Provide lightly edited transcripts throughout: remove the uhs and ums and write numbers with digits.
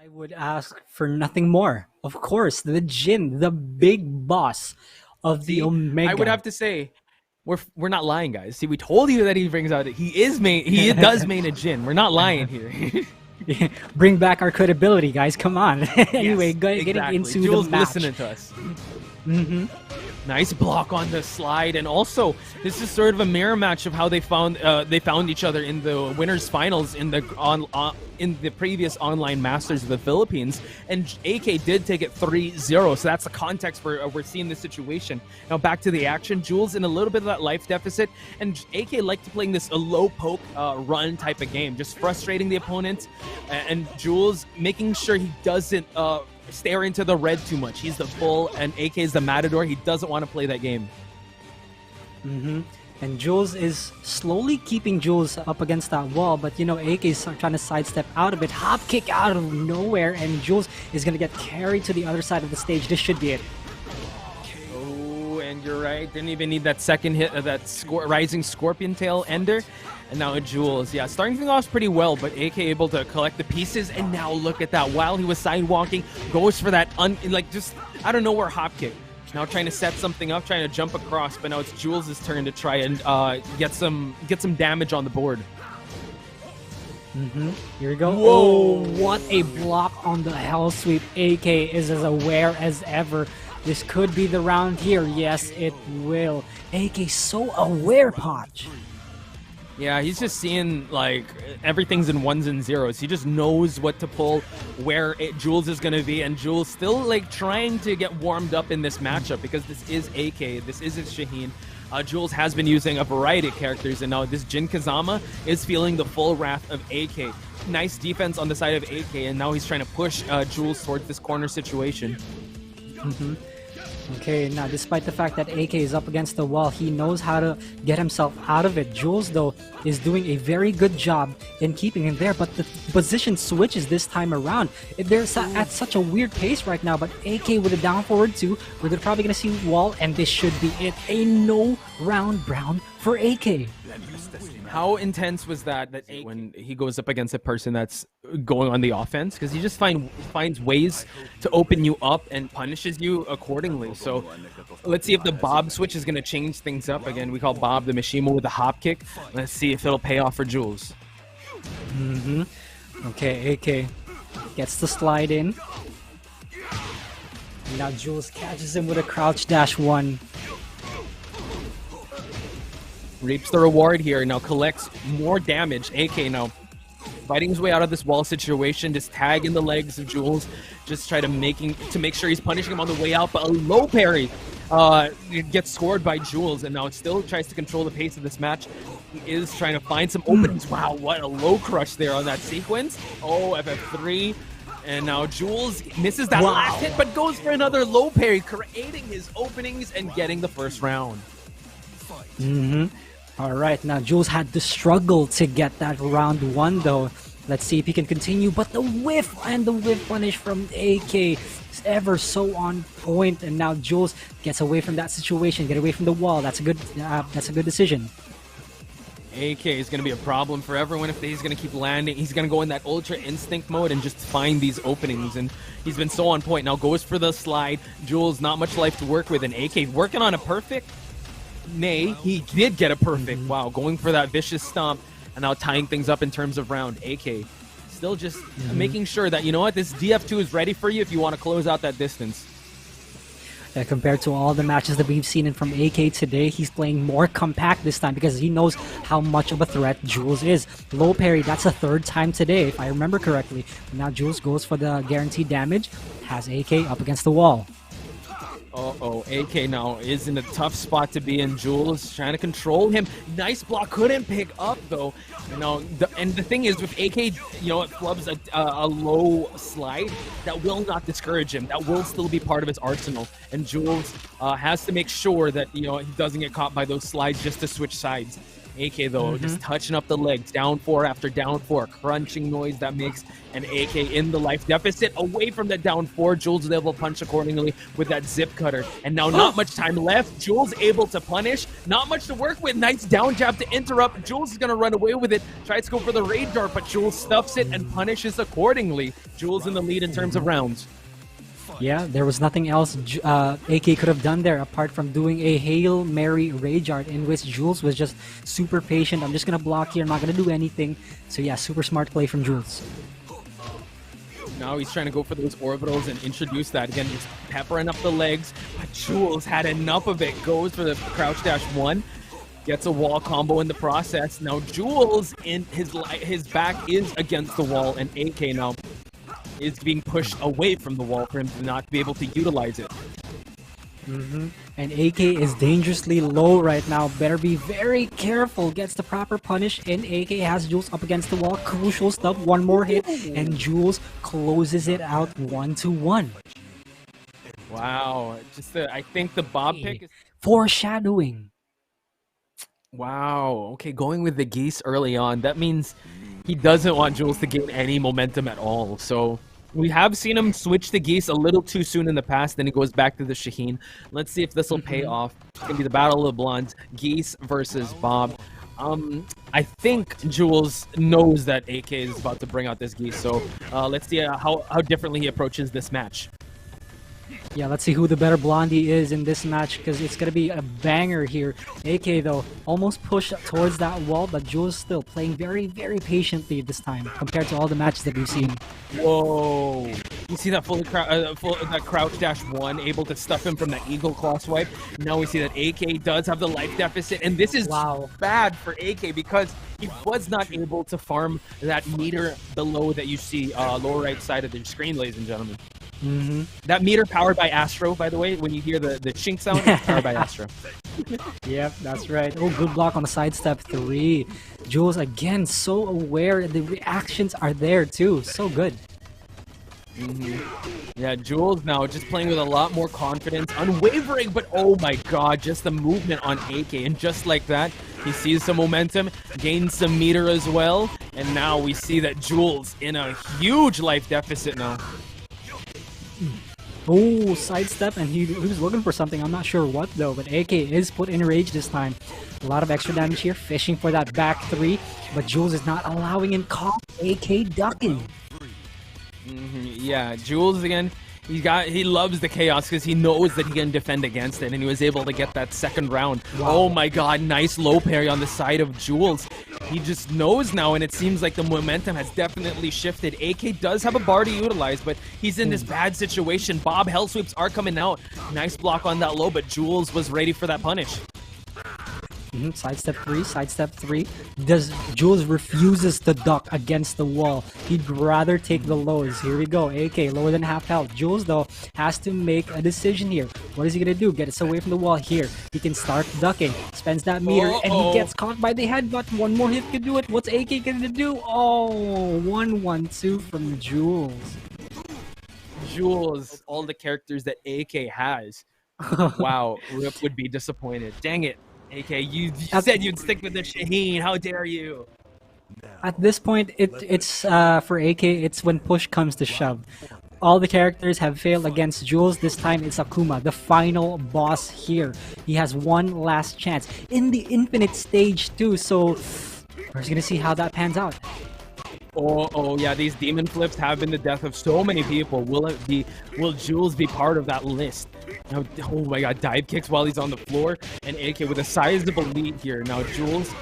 I would ask for nothing more. Of course, the Jin, the big boss of the See, I would Omega. have to say, we're not lying, guys. See, we told you that he brings out he does main a Jin. We're not lying here. Bring back our credibility, guys. Come on. Anyway, Yes, getting exactly. into Jules the match. listening to us. Nice block on the slide, and also this is sort of a mirror match of how they found each other in the winners finals in the previous online Masters of the Philippines, and AK did take it 3-0. So that's the context for we're seeing this situation. Now back to the action. Jules in a little bit of that life deficit, and AK liked to playing this a low poke run type of game, just frustrating the opponent, and Jules making sure he doesn't stare into the red too much. He's the bull and AK is the matador. He doesn't want to play that game. And Jules is slowly keeping Jules up against that wall, but you know, AK is trying to sidestep out of it. Hop kick out of nowhere, and Jules is going to get carried to the other side of the stage. This should be it. Oh, and you're right. Didn't even need that second hit of that rising scorpion tail ender. And now Jules, yeah, starting things off pretty well, but AK able to collect the pieces, and now look at that. While he was sidewalking, goes for that, just out of nowhere hop kick. Now trying to set something up, trying to jump across, but now it's Jules' turn to try and get some damage on the board. Here we go. Whoa. Oh, what a block on the hell sweep. AK is as aware as ever. This could be the round here. Yes, it will. AK so aware, Potch. Yeah, he's just seeing, like, everything's in ones and zeros. He just knows what to pull, where Jules is going to be, and Jules still, like, trying to get warmed up in this matchup because this is AK, this isn't Shaheen. Jules has been using a variety of characters, and now this Jin Kazama is feeling the full wrath of AK. Nice defense on the side of AK, and now he's trying to push Jules towards this corner situation. Okay, now despite the fact that AK is up against the wall, he knows how to get himself out of it. Jules, though, is doing a very good job in keeping him there, but the position switches this time around. They're at such a weird pace right now, but AK with a down forward 2, we're probably going to see wall, and this should be it. A no round brown for AK. How intense was that when he goes up against a person that's going on the offense? Because he just finds ways to open you up and punishes you accordingly. So let's see if the Bob switch is going to change things up. Again, we call Bob the Mishima with a hop kick. Let's see if it'll pay off for Jules. Okay, AK gets the slide in. And now Jules catches him with a crouch dash 1. Reaps the reward here, now collects more damage. AK now fighting his way out of this wall situation, just tagging the legs of Jules, just try to make sure he's punishing him on the way out, but a low parry gets scored by Jules, and now it still tries to control the pace of this match. He is trying to find some openings. Wow, what a low crush there on that sequence. Oh, FF3. And now Jules misses that last hit, but goes for another low parry, creating his openings and getting the first round. All right, now Jules had to struggle to get that round 1, though. Let's see if he can continue, but the whiff and the whiff punish from AK is ever so on point, and now Jules gets away from that situation, get away from the wall. That's a good decision. AK is going to be a problem for everyone if he's going to keep landing. He's going to go in that ultra instinct mode and just find these openings, and he's been so on point. Now goes for the slide. Jules, not much life to work with, and AK working on a perfect. Nay, he did get a perfect. Wow, going for that vicious stomp and now tying things up in terms of round. AK still just making sure that, you know what, this DF2 is ready for you if you want to close out that distance. Compared to all the matches that we've seen from AK today, he's playing more compact this time because he knows how much of a threat Jules is. Low parry, that's a 3rd time today, if I remember correctly. Now Jules goes for the guaranteed damage, has AK up against the wall. Uh-oh, AK now is in a tough spot to be in. Jules trying to control him. Nice block, couldn't pick up though. You know, and the thing is with AK, you know, it flubs a low slide that will not discourage him. That will still be part of his arsenal. And Jules has to make sure that, you know, he doesn't get caught by those slides just to switch sides. AK though, just touching up the legs, down 4 after down 4, crunching noise that makes an AK in the life deficit. Away from that down 4, Jules is able to punch accordingly with that zip cutter. And now not much time left. Jules able to punish, not much to work with. Nice down jab to interrupt. Jules is gonna run away with it, tries to go for the rage dart, but Jules stuffs it and punishes accordingly. Jules in the lead in terms of rounds. Yeah, there was nothing else AK could have done there apart from doing a Hail Mary Rage Art in which Jules was just super patient. I'm just going to block here. I'm not going to do anything. So yeah, super smart play from Jules. Now he's trying to go for those orbitals and introduce that. Again, just peppering up the legs. But Jules had enough of it. Goes for the crouch dash 1. Gets a wall combo in the process. Now Jules, in his back is against the wall, and AK now is being pushed away from the wall for him to not be able to utilize it. And AK is dangerously low right now. Better be very careful. Gets the proper punish, and AK has Jules up against the wall. Crucial stuff. One more hit, and Jules closes it out 1-1. Wow. Just I think the Bob pick is... Foreshadowing. Wow. Okay, going with the geese early on. That means he doesn't want Jules to gain any momentum at all. So we have seen him switch to geese a little too soon in the past. Then he goes back to the Shaheen. Let's see if this will pay off. It's going to be the Battle of the Blondes. Geese versus Bob. I think Jules knows that AK is about to bring out this geese. So let's see how differently he approaches this match. Yeah, let's see who the better blondie is in this match, because it's going to be a banger here. AK, though, almost pushed towards that wall, but Jules still playing very, very patiently this time compared to all the matches that we've seen. Whoa. You see that that crouch dash 1, able to stuff him from that eagle claw swipe. Now we see that AK does have the life deficit, and this is bad for AK because he was not able to farm that meter below that you see lower right side of the screen, ladies and gentlemen. That meter powered by Astro, by the way. When you hear the chink sound, it's powered by Astro. Yep, that's right. Oh, good block on the sidestep 3. Jules, again, so aware. The reactions are there, too. So good. Yeah, Jules now just playing with a lot more confidence. Unwavering, but oh my god, just the movement on AK. And just like that, he sees some momentum, gains some meter as well. And now we see that Jules in a huge life deficit now. Oh, sidestep, and he was looking for something. I'm not sure what, though, but AK is put in rage this time. A lot of extra damage here, fishing for that back 3, but Jules is not allowing him caught. AK ducking. Yeah, Jules, again, he loves the chaos because he knows that he can defend against it, and he was able to get that second round. Wow. Oh my god, nice low parry on the side of Jules. He just knows now, and it seems like the momentum has definitely shifted. AK does have a bar to utilize, but he's in this bad situation. Bob hell sweeps are coming out. Nice block on that low, but Jules was ready for that punish. Sidestep 3, sidestep 3. Jules refuses to duck against the wall. He'd rather take the lows. Here we go. AK lower than half health. Jules, though, has to make a decision here. What is he gonna do? Get us away from the wall here. He can start ducking. Spends that meter, and he gets caught by the headbutt. One more hit could do it. What's AK gonna do? Oh, 1-1-2 from Jules. Jules, all the characters that AK has. Wow, Rip would be disappointed. Dang it. AK, you said you'd stick with the Shaheen. How dare you? At this point, it's for AK, it's when push comes to shove. All the characters have failed against Jules. This time, it's Akuma, the final boss here. He has one last chance in the infinite stage too. So we're just gonna see how that pans out. Oh yeah, these demon flips have been the death of so many people. Will Jules be part of that list? Now, oh my god, dive kicks while he's on the floor, and AK with a sizable lead here. Now Jules,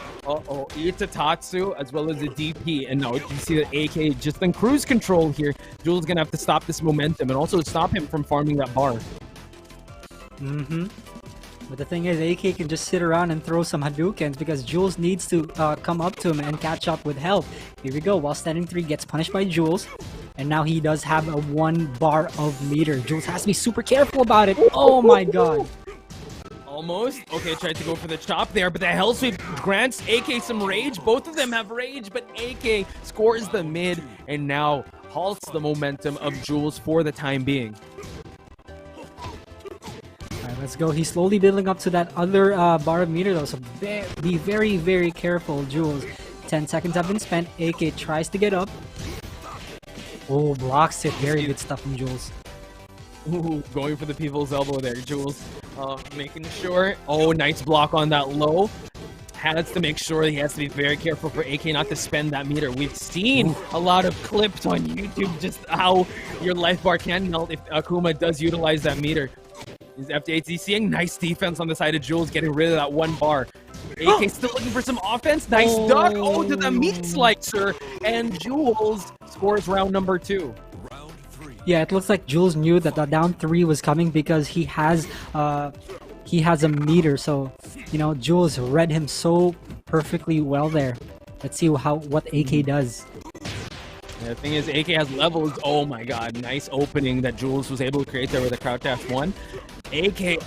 eats a Tatsu as well as a DP, and now you see that AK just in cruise control here. Jules is gonna have to stop this momentum and also stop him from farming that bar. But the thing is, AK can just sit around and throw some Hadoukens because Jules needs to come up to him and catch up with health. Here we go. While standing 3 gets punished by Jules. And now he does have a 1 bar of meter. Jules has to be super careful about it. Oh my god. Almost. Okay, tried to go for the chop there, but the hell sweep grants AK some rage. Both of them have rage, but AK scores the mid and now halts the momentum of Jules for the time being. Let's go. He's slowly building up to that other bar of meter though, so be very, very careful, Jules. 10 seconds have been spent. AK tries to get up. Oh, blocks it. Very good stuff from Jules. Ooh, going for the people's elbow there, Jules. Making sure. Oh, nice block on that low. Has to make sure he has to be very careful for AK not to spend that meter. We've seen a lot of clips on YouTube just how your life bar can melt if Akuma does utilize that meter. Is FD8Z seeing nice defense on the side of Jules, getting rid of that one bar. AK still looking for some offense. Nice duck. Oh, to the meat slicer. And Jules scores round number 2. Yeah, it looks like Jules knew that the down 3 was coming because he has a meter. So, you know, Jules read him so perfectly well there. Let's see what AK does. Yeah, the thing is, AK has levels. Oh my god, nice opening that Jules was able to create there with a crouch dash 1. AK,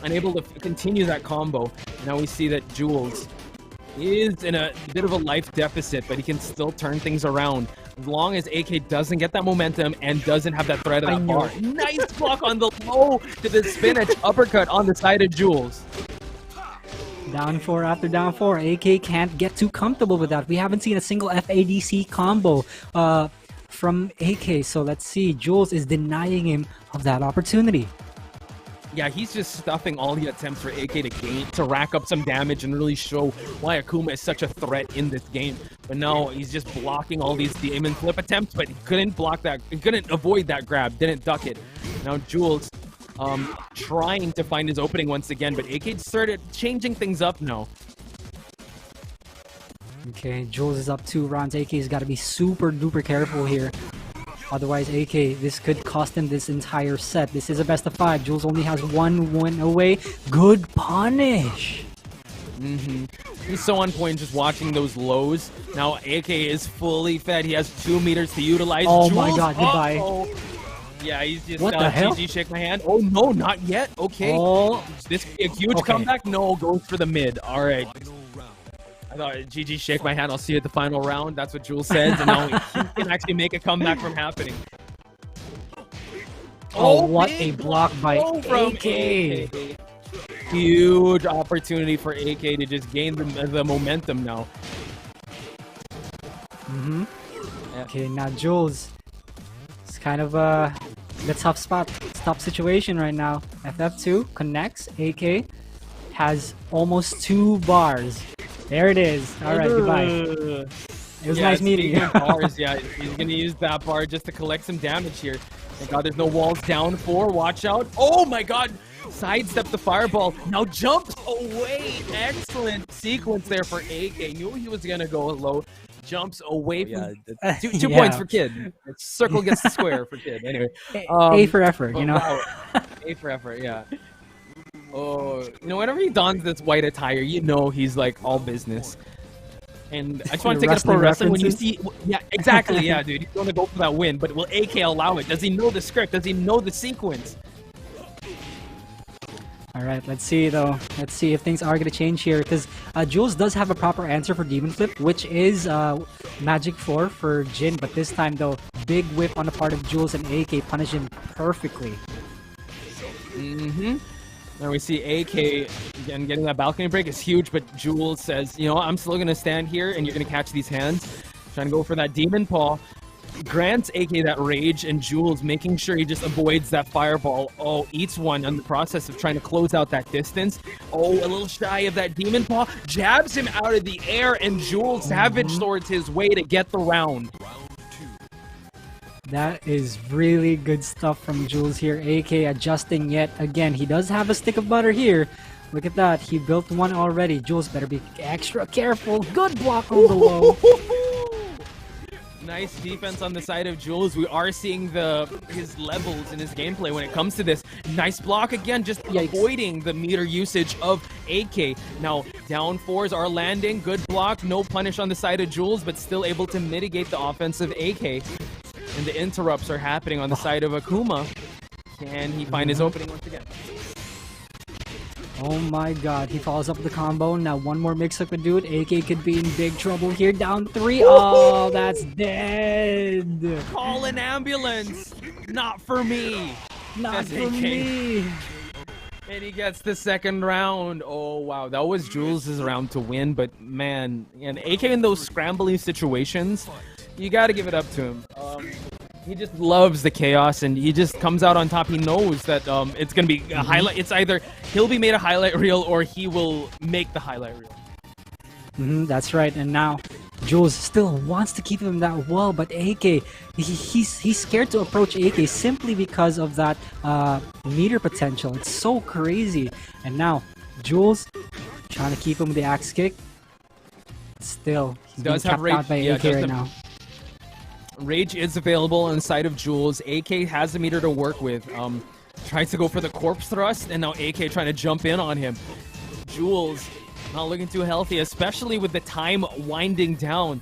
unable to continue that combo. Now we see that Jules is in a bit of a life deficit, but he can still turn things around as long as AK doesn't get that momentum and doesn't have that threat of that bar. Nice block on the low to the spinach uppercut on the side of Jules. Down 4 after down 4. AK can't get too comfortable with that. We haven't seen a single FADC combo from AK. So let's see. Jules is denying him of that opportunity. Yeah, he's just stuffing all the attempts for AK to rack up some damage and really show why Akuma is such a threat in this game. But no, he's just blocking all these demon flip attempts, but he couldn't block that. He couldn't avoid that grab, didn't duck it. Now Jules trying to find his opening once again, but AK started changing things up now. Okay, Jules is up 2 rounds. AK's got to be super duper careful here. Otherwise, AK, this could cost him this entire set. This is a best of 5. Jules only has 1 win away. Good punish. He's so on point just watching those lows. Now AK is fully fed. He has 2 meters to utilize. Oh Jules, my god, goodbye. Yeah, he's just what the hell? GG, shake my hand. Oh no, not yet. Okay. Oh. This could be a huge comeback. No, goes for the mid. All right. I thought, GG, shake my hand. I'll see you at the final round. That's what Jules says. And now he can actually make a comeback from happening. Oh, what a block by AK. Huge opportunity for AK to just gain the momentum now. Okay, now Jules. It's kind of the tough situation right now. FF2 connects. AK has almost 2 bars. There it is. All right, goodbye. It was nice meeting you. Bars, yeah, he's gonna use that bar just to collect some damage here. Thank God there's no walls down 4. Watch out. Oh my god. Sidestep the fireball. Now jumps away. Excellent sequence there for AK. Knew he was gonna go low. Jumps away from two points for Kid. Circle gets the square for Kid. Anyway, A for effort, you know. Wow. A for effort, yeah. Oh, you know, whenever he dons this white attire, you know he's like all business. And I just want to take it to pro wrestling when you see, yeah, exactly, yeah, dude. He's going to go for that win, but will AK allow it? Does he know the script? Does he know the sequence? All right, let's see though. Let's see if things are going to change here because Jules does have a proper answer for Demon Flip, which is Magic 4 for Jin. But this time though, big whip on the part of Jules and AK punish him perfectly. Now we see AK again getting that balcony break is huge, but Jules says, you know, I'm still going to stand here and you're going to catch these hands. Trying to go for that demon paw. Grants AK that rage, and Jules making sure he just avoids that fireball. Oh, eats one in the process of trying to close out that distance. Oh, a little shy of that demon paw. Jabs him out of the air, and Jules Savage Swords his way to get the round. That is really good stuff from Jules here. AK adjusting yet again. He does have a stick of butter here. Look at that. He built one already. Jules better be extra careful. Good block on the low. Nice defense on the side of Jules. We are seeing his levels in his gameplay when it comes to this. Nice block again, just avoiding the meter usage of AK. Now, down 4s are landing. Good block. No punish on the side of Jules, but still able to mitigate the offensive AK. And the interrupts are happening on the side of Akuma. Can he find his opening once again? Oh my god, he follows up with the combo. Now one more mix-up would do it. AK could be in big trouble here. Down 3. Oh, that's dead. Call an ambulance. Not for me. Not for me. And he gets the second round. Oh, wow. That was Jules' round to win. But, man, and AK in those scrambling situations, you got to give it up to him. He just loves the chaos, and he just comes out on top. He knows that it's going to be a highlight. It's either he'll be made a highlight reel or he will make the highlight reel. That's right. And now Jules still wants to keep him that wall, but AK, he's scared to approach AK simply because of that meter potential. It's so crazy. And now Jules trying to keep him with the axe kick. Still, he's being kept out by AK right now. Rage is available on the side of Jules. AK has a meter to work with. Tries to go for the corpse thrust, and now AK trying to jump in on him. Jules not looking too healthy, especially with the time winding down.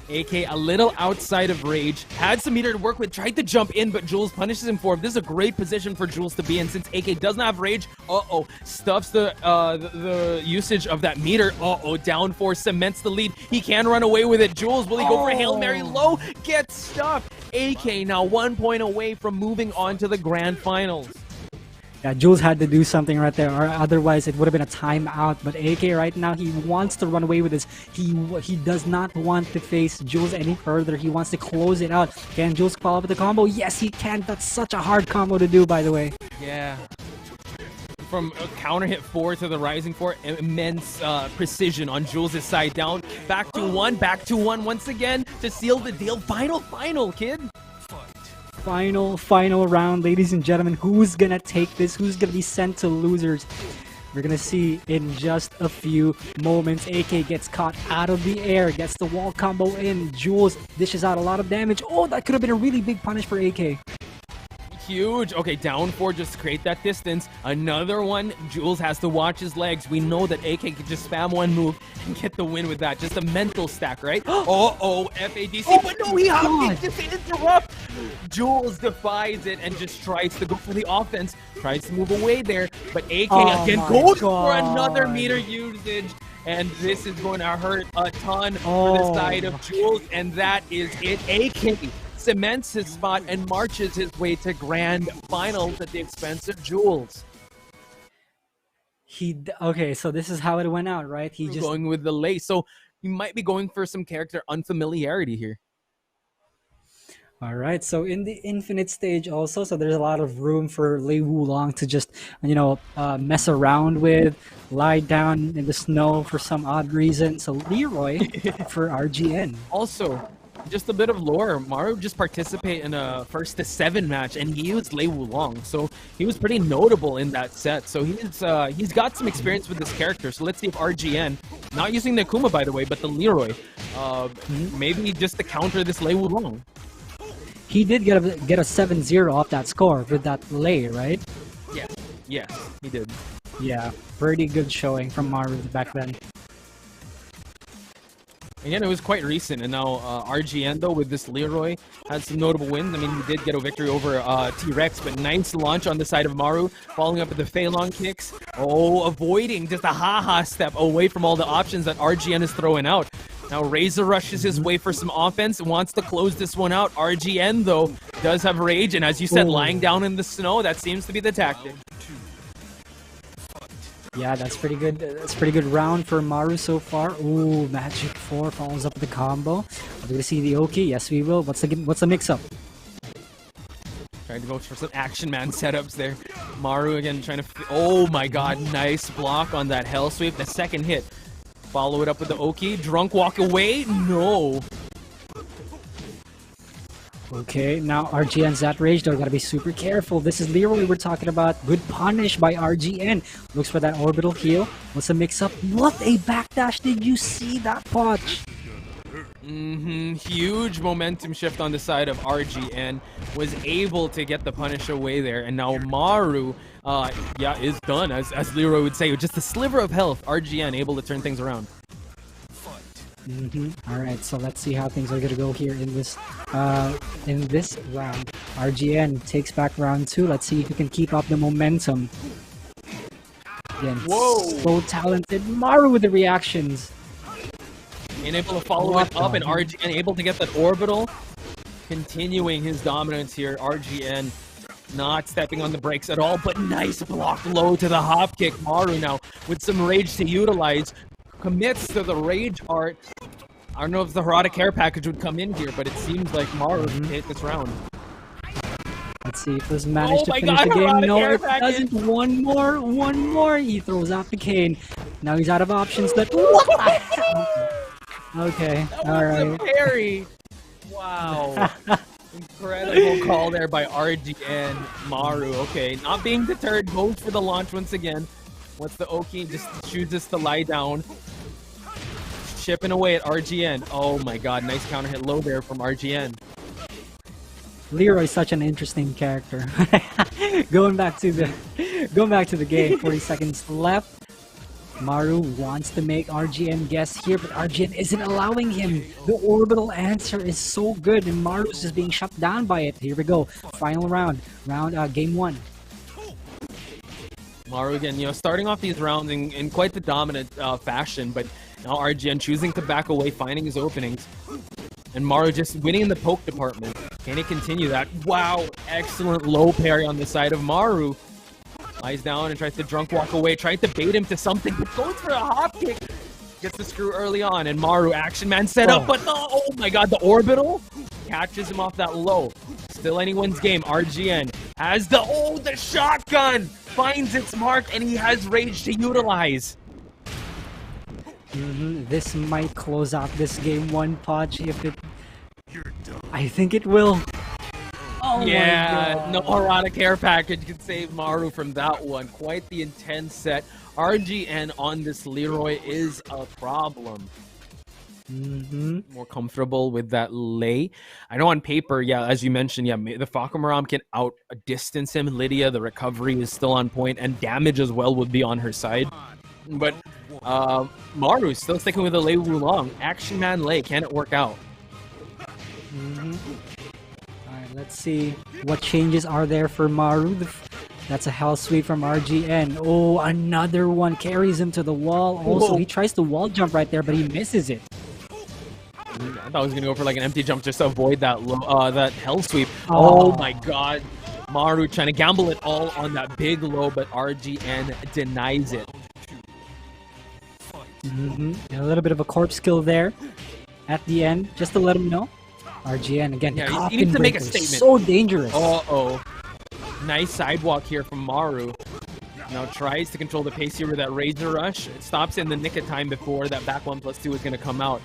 AK a little outside of Rage. Had some meter to work with, tried to jump in, but Jules punishes him for it. This is a great position for Jules to be in since AK doesn't have Rage. Stuffs the usage of that meter. Down 4, cements the lead. He can run away with it. Jules, will he go for Hail Mary low? Gets stuffed. AK now 1 point away from moving on to the grand finals. Yeah, Jules had to do something right there, or otherwise it would have been a timeout. But AK right now, he wants to run away with this. He does not want to face Jules any further. He wants to close it out. Can Jules follow up with the combo? Yes, he can. That's such a hard combo to do, by the way. Yeah. From counter hit 4 to the rising 4, immense precision on Jules' side. Down, back to 1 once again to seal the deal. Final, kid. Final round, ladies and gentlemen. Who's gonna take this? Who's gonna be sent to losers? We're gonna see in just a few moments. AK gets caught out of the air, gets the wall combo in. Jules dishes out a lot of damage. Oh, that could have been a really big punish for AK. Huge. Okay, down 4 just to create that distance. Another one. Jules has to watch his legs. We know that AK can just spam one move and get the win with that. Just a mental stack, right? FADC. But no, he hopped just to interrupt. Jules defies it and just tries to go for the offense. Tries to move away there. But AK again goes for another meter usage. And this is going to hurt a ton for the side of Jules. And that is it. AK cements his spot and marches his way to grand finals at the expense of Jules. Okay, so this is how it went out, right? He just going with the lace, so he might be going for some character unfamiliarity here. All right, so in the infinite stage also, so there's a lot of room for Lei Wulong to just, mess around with, lie down in the snow for some odd reason. So Leroy for RGN. Also, just a bit of lore. Maru just participated in a 1-to-7 match, and he used Lei Wulong, so he was pretty notable in that set. So he's got some experience with this character. So let's see if RGN, not using the Akuma by the way, but the Leroy, maybe just to counter this Lei Wulong. He did get a 7-0 off that score with that Lei, right? Yes, he did. Yeah, pretty good showing from Maru back then. Again, it was quite recent, and now RGN, though, with this Leroy, had some notable wins. I mean, he did get a victory over T-Rex, but nice launch on the side of Maru, following up with the Fei Long kicks. Avoiding just a ha-ha step away from all the options that RGN is throwing out. Now, Razor rushes his way for some offense, wants to close this one out. RGN, though, does have Rage, and as you said, lying down in the snow, that seems to be the tactic. Yeah, that's pretty good. That's a pretty good round for Maru so far. Ooh, Magic 4 follows up with the combo. Are we gonna see the Oki? Yes, we will. What's the mix-up? Trying to go for some action man setups there. Maru again trying to. Oh my God! Nice block on that Hell Sweep. The second hit. Follow it up with the Oki. Drunk walk away. No. Okay, now RGN's at rage though, gotta be super careful. This is Leroy we're talking about. Good punish by RGN. Looks for that orbital heal. What's a mix-up? What a backdash! Did you see that punch? Huge momentum shift on the side of RGN. Was able to get the punish away there. And now Maru, is done, as Leroy would say. Just a sliver of health. RGN able to turn things around. All right, so let's see how things are gonna go here in this round. RGN takes back round 2. Let's see if he can keep up the momentum. Again, so talented. Maru with the reactions. And able to follow it up, and RGN able to get that orbital. Continuing his dominance here, RGN Not stepping on the brakes at all, but nice block low to the hop kick. Maru now with some rage to utilize. Commits to the rage art. I don't know if the Harada care package would come in here, but it seems like Maru can hit this round. Let's see if this managed to my finish God, the game. Harada No, care it package. doesn't. One more. He throws out the cane. Now he's out of options. What the hell? Okay, all right. Parry. Wow. Incredible call there by RGN. Maru, okay, not being deterred, goes for the launch once again. Once the Oki just chooses to lie down. Chipping away at RGN. Oh my god, nice counter hit low there from RGN. Leroy's such an interesting character. Going back to the game, 40 seconds left. Maru wants to make RGN guess here, but RGN isn't allowing him. The orbital answer is so good, and Maru's just being shut down by it. Here we go. Final round. Game 1. Maru again, starting off these rounds in quite the dominant fashion, but now RGN choosing to back away, finding his openings. And Maru just winning in the poke department. Can he continue that? Wow, excellent low parry on the side of Maru. Lies down and tries to drunk walk away, trying to bait him to something, but goes for a hop kick. Gets the screw early on, and Maru, action man set up, but oh my god, the orbital catches him off that low. Still anyone's game. RGN has the shotgun finds its mark, and he has rage to utilize. This might close out this game 1, Podge, if it... I think it will. Oh yeah, no Harada care package can save Maru from that one. Quite the intense set. RGN on this Leroy is a problem. More comfortable with that lay. I know on paper, yeah, as you mentioned, yeah, the Fakamuram can out-distance him. Lydia, the recovery is still on point, and damage as well would be on her side. But Maru still sticking with the Lei Wulong. Action man Lei, can it work out? Alright, let's see what changes are there for Maru. That's a hell sweep from RGN. Oh, another one carries him to the wall. Also, he tries to wall jump right there, but he misses it. I thought I was gonna go for like an empty jump just to avoid that that hell sweep. Oh my god. Maru trying to gamble it all on that big low, but RGN denies it. A little bit of a corpse kill there at the end, just to let him know. RGN again. Yeah, he needs to make a statement. So dangerous. Nice sidewalk here from Maru. Now tries to control the pace here with that Razor Rush. It stops in the nick of time before that back 1+2 is going to come out.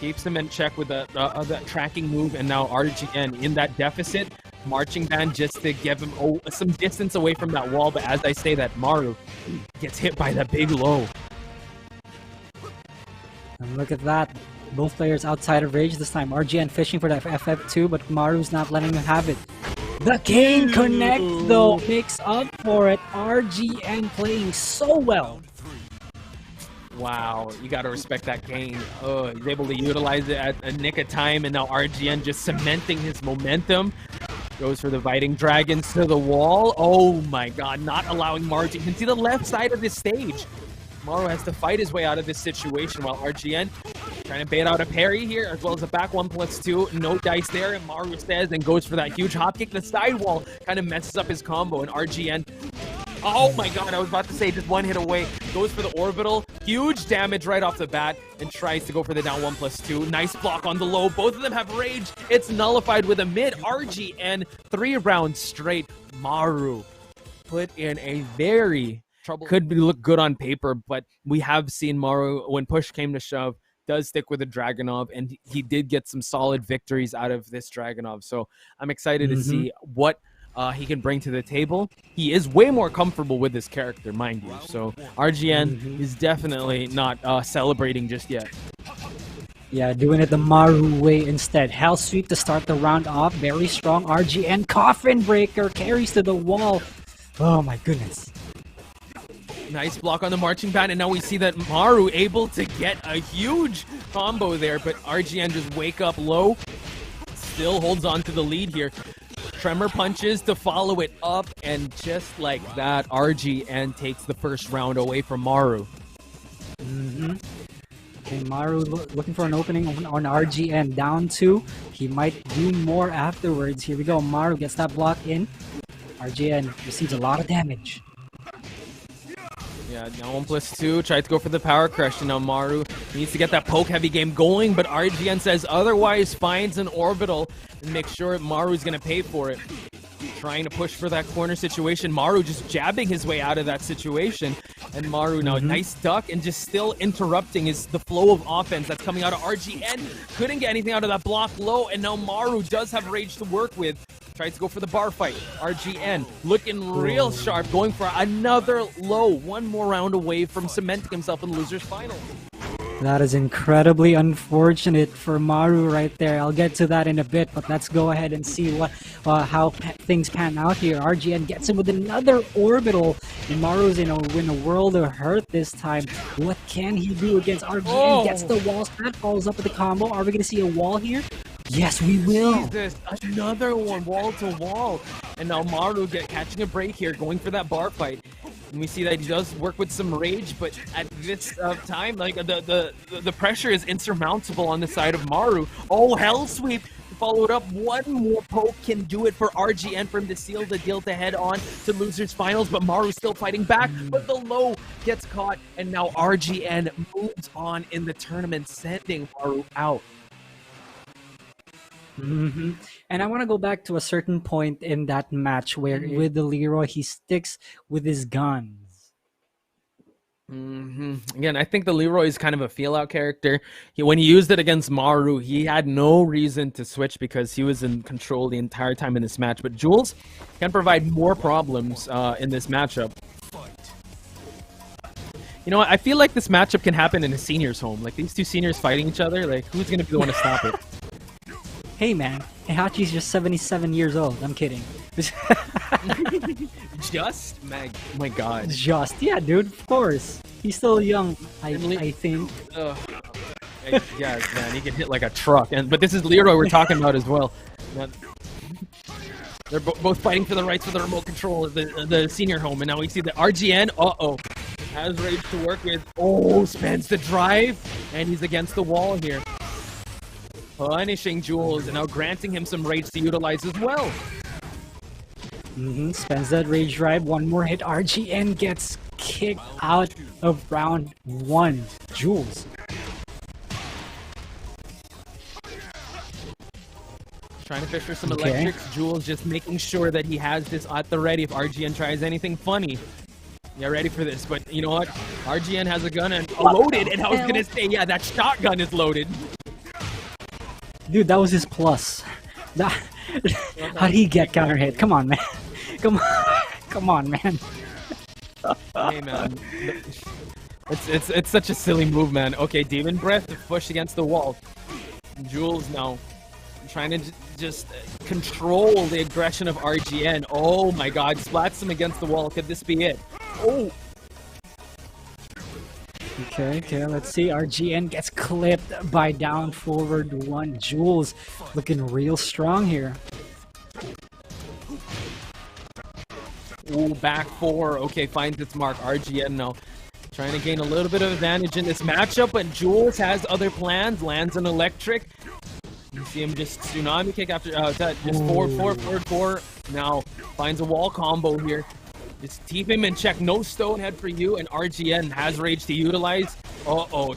Keeps him in check with that tracking move, and now RGN in that deficit. Marching band just to give him some distance away from that wall, but as I say that, Maru gets hit by that big low. And look at that. Both players outside of rage this time. RGN fishing for that FF2, but Maru's not letting him have it. The cane connect, though, makes up for it. RGN playing so well. Wow, you got to respect that cane. Oh, he's able to utilize it at a nick of time, and now RGN just cementing his momentum. Goes for the Biting Dragons to the wall. Oh my god, not allowing Maru to... You can see the left side of this stage. Maru has to fight his way out of this situation, while RGN trying to bait out a parry here, as well as a back 1+2. No dice there, and Maru says and goes for that huge hop kick. The side wall kind of messes up his combo, and RGN... Oh my god, I was about to say just one hit away. Goes for the orbital. Huge damage right off the bat, and tries to go for the down 1+2. Nice block on the low. Both of them have rage. It's nullified with a mid. RGN 3 rounds straight. Maru put in a very... Could look good on paper, but we have seen Maru, when push came to shove, does stick with the Dragunov, and he did get some solid victories out of this Dragunov. So I'm excited to see what he can bring to the table. He is way more comfortable with this character, mind you. So RGN is definitely not celebrating just yet. Yeah, doing it the Maru way instead. Hell sweep to start the round off. Very strong. RGN coffin breaker carries to the wall. Oh my goodness. Nice block on the marching band, and now we see that Maru able to get a huge combo there, but RGN just wake up low. Still holds on to the lead here. Tremor punches to follow it up, and just like that, RGN takes the first round away from Maru. Okay, Maru looking for an opening on RGN. Down 2. He might do more afterwards. Here we go. Maru gets that block in. RGN receives a lot of damage. Yeah, now 1+2, tried to go for the power crush, and now Maru needs to get that poke heavy game going, but RGN says otherwise, finds an orbital and makes sure Maru's gonna pay for it. Trying to push for that corner situation. Maru just jabbing his way out of that situation. And Maru now, nice duck, and just still interrupting the flow of offense that's coming out of RGN. Couldn't get anything out of that block low, and now Maru does have rage to work with. Tries to go for the bar fight. RGN looking real sharp, going for another low. One more round away from cementing himself in the loser's final. That is incredibly unfortunate for Maru right there. I'll get to that in a bit, but let's go ahead and see how things pan out here. RGN gets him with another orbital, and Maru's in a world of hurt this time. What can he do against RGN? Gets the wall spat, follows up with the combo. Are we going to see a wall here? Yes, we will. Jesus, another one, wall to wall. And now Maru catching a break here, going for that bar fight. And we see that he does work with some rage, but at this time, like the pressure is insurmountable on the side of Maru. Oh, hell sweep! Followed up, one more poke can do it for RGN for him to seal the deal to head on to losers finals, but Maru's still fighting back, but the low gets caught, and now RGN moves on in the tournament, sending Maru out. And I want to go back to a certain point in that match where with the Leroy, he sticks with his guns. Again, I think the Leroy is kind of a feel-out character. When he used it against Maru, he had no reason to switch because he was in control the entire time in this match. But Jules can provide more problems in this matchup. You know what? I feel like this matchup can happen in a senior's home. Like, these two seniors fighting each other, like, who's going to be the one to stop it? Hey man, Heihachi's just 77 years old. I'm kidding. Just? My god. Just, yeah, dude, of course. He's still young, I think. Yeah, man, he can hit like a truck. But this is Leroy we're talking about as well. They're both fighting for the rights for the remote control of the senior home. And now we see the RGN, has rage to work with. Oh, spends the drive. And he's against the wall here. Punishing Jules and now granting him some rage to utilize as well. Spends that rage drive. One more hit. RGN gets kicked out of round 1. Jules. Trying to fish for some electrics. Jules just making sure that he has this at the ready if RGN tries anything funny. Yeah, ready for this. But you know what? RGN has a gun and loaded, and I was gonna say, yeah, that shotgun is loaded. Dude, that was his plus. How'd he get counter hit? Come on, man. Come on, man. Hey, man. It's such a silly move, man. Okay, Demon Breath to push against the wall. Jules now trying to just control the aggression of RGN. Oh my god, splats him against the wall. Could this be it? Oh! Okay, let's see. RGN gets clipped by down forward 1. Jules looking real strong here. Ooh, back 4. Okay, finds its mark. RGN now trying to gain a little bit of advantage in this matchup, but Jules has other plans. Lands an electric. You see him just tsunami kick after that. Just forward. Now finds a wall combo here. Just keep him in check. No stone head for you, and RGN has rage to utilize.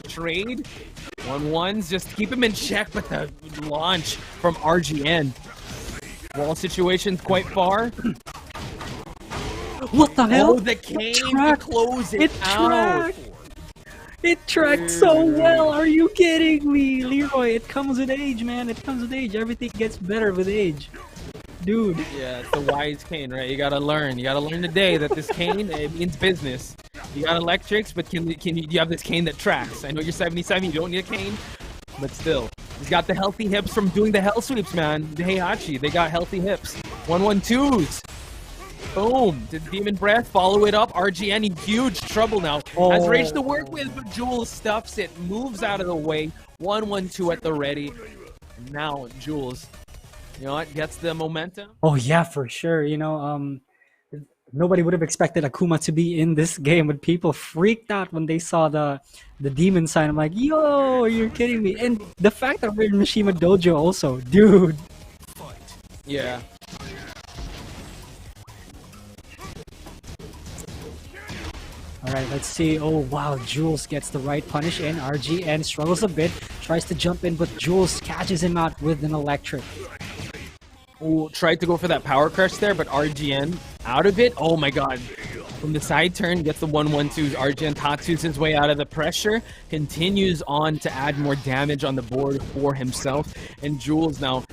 Trade. 1-1s. Just keep him in check, but the launch from RGN. Wall situation's quite far. What the hell? Oh, the cane to close it out. It tracked so well. Are you kidding me? Leroy, it comes with age, man. It comes with age. Everything gets better with age. Dude. Yeah, it's the wise cane, right? You gotta learn. You gotta learn today that this cane, it means business. You got electrics, but can you have this cane that tracks? I know you're 77, you don't need a cane, but still. He's got the healthy hips from doing the hell sweeps, man. The Heihachi, they got healthy hips. 1-1-2s. Boom. Did Demon Breath follow it up? RGN in huge trouble now. Has rage to work with, but Jules stuffs it, moves out of the way. 1-1-2 at the ready. And now Jules, you know what, gets the momentum. Oh yeah, for sure. You know, nobody would have expected Akuma to be in this game, but people freaked out when they saw the demon sign. I'm like, yo, you're kidding me. And the fact that we're in Mishima Dojo also, dude. Yeah. Alright, let's see. Oh wow, Jules gets the right punish in. RGN struggles a bit, tries to jump in, but Jules catches him out with an electric. Oh, tried to go for that power crush there, but RGN out of it. Oh my god. From the side turn, gets the 1-1-2. RGN Tatsus his way out of the pressure, continues on to add more damage on the board for himself. And Jules now,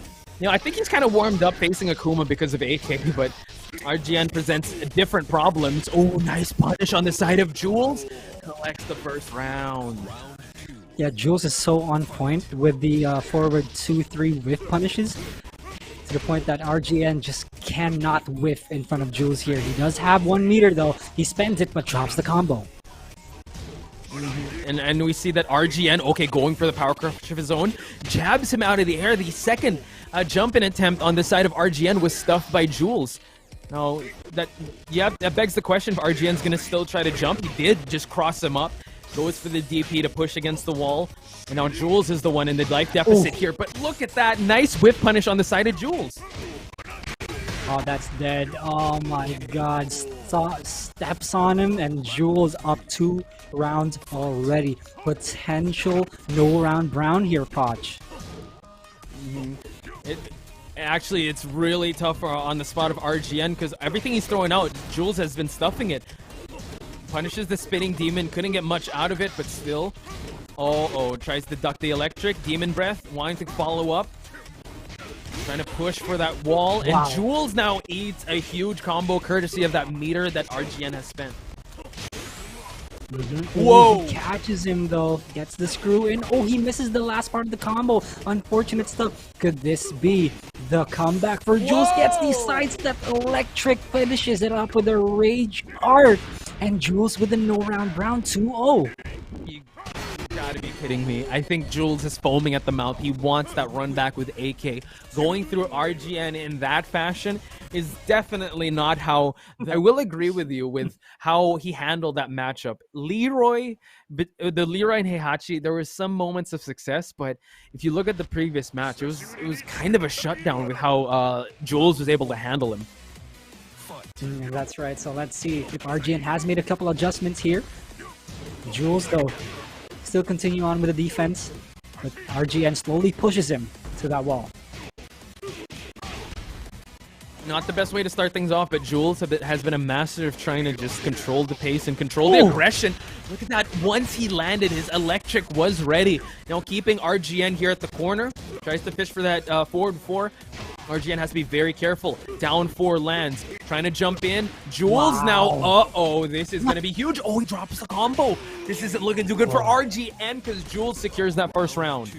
I think he's kind of warmed up facing Akuma because of AK, but RGN presents different problems. Oh, nice punish on the side of Jules. Collects the first round. Yeah, Jules is so on point with the forward 2-3 whiff punishes, to the point that RGN just cannot whiff in front of Jules here. He does have 1 meter though. He spends it but drops the combo. And we see that RGN, okay, going for the power crush of his own, jabs him out of the air. The second jump in attempt on the side of RGN was stuffed by Jules. Now, that begs the question if RGN's going to still try to jump. He did just cross him up. Goes for the DP to push against the wall. And now Jules is the one in the life deficit here. But look at that nice whip punish on the side of Jules. Oh, that's dead. Oh my god. Steps on him and Jules up 2 rounds already. Potential no round brown here, Koch. Actually, it's really tough on the spot of RGN because everything he's throwing out, Jules has been stuffing it. Punishes the spinning demon, couldn't get much out of it, but still. Tries to duck the electric. Demon breath, wanting to follow up. Trying to push for that wall. Wow. And Jules now eats a huge combo courtesy of that meter that RGN has spent. Whoa! He catches him though, gets the screw in. Oh, he misses the last part of the combo. Unfortunate stuff. Could this be the comeback for Jules? Gets the sidestep electric, finishes it up with a rage art. And Jules with a no round brown 2-0. You gotta be kidding me. I think Jules is foaming at the mouth. He wants that run back with AK. Going through RGN in that fashion is definitely not how... I will agree with you with how he handled that matchup. Leroy and Heihachi, there were some moments of success, but if you look at the previous match, it was kind of a shutdown with how Jules was able to handle him. That's right, so let's see if RGN has made a couple adjustments here. Jules, though, still continue on with the defense, but RGN slowly pushes him to that wall. Not the best way to start things off, but Jules has been a master of trying to just control the pace and control the aggression. Look at that. Once he landed, his electric was ready. Now keeping RGN here at the corner. Tries to fish for that forward 4. RGN has to be very careful. Down 4 lands. Trying to jump in. Jules now. This is going to be huge. Oh, he drops the combo. This isn't looking too good for RGN because Jules secures that first round.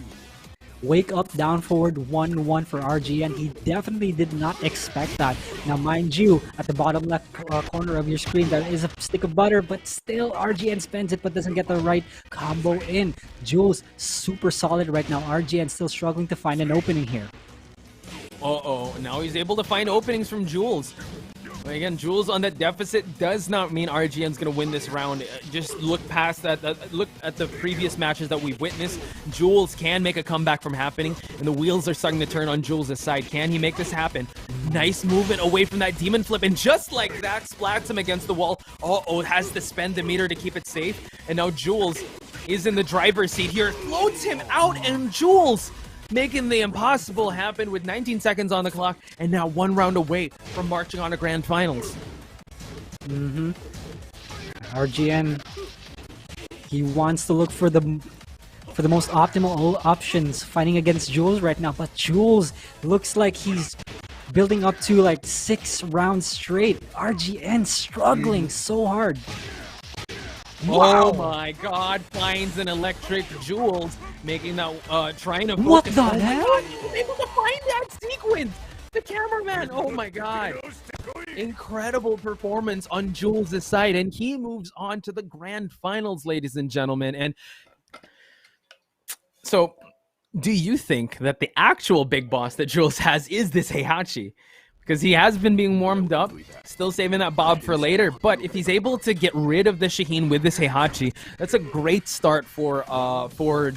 Wake up, down forward, 1-1 for RGN. He definitely did not expect that. Now, mind you, at the bottom left corner of your screen, there is a stick of butter, but still RGN spends it but doesn't get the right combo in. Jules, super solid right now. RGN still struggling to find an opening here. Now he's able to find openings from Jules. But again, Jules on that deficit does not mean RGN's going to win this round. Just look past that. Look at the previous matches that we've witnessed. Jules can make a comeback from happening, and the wheels are starting to turn on Jules' side. Can he make this happen? Nice movement away from that demon flip, and just like that, splats him against the wall. Has to spend the meter to keep it safe. And now Jules is in the driver's seat here. Floats him out, and Jules making the impossible happen with 19 seconds on the clock, and now 1 round away from marching on to grand finals. RGN, he wants to look for the most optimal options fighting against Jules right now, but Jules looks like he's building up to like 6 rounds straight. RGN struggling so hard. Wow. Oh my god, finds an electric. Jules making that, trying to focus. What the hell? He was able to find that sequence! The cameraman, oh my god. Incredible performance on Jules' side, and he moves on to the grand finals, ladies and gentlemen. And so, do you think that the actual big boss that Jules has is this Heihachi? Because he has been being warmed up, still saving that Bob for later. But if he's able to get rid of the Shaheen with this Heihachi, that's a great start for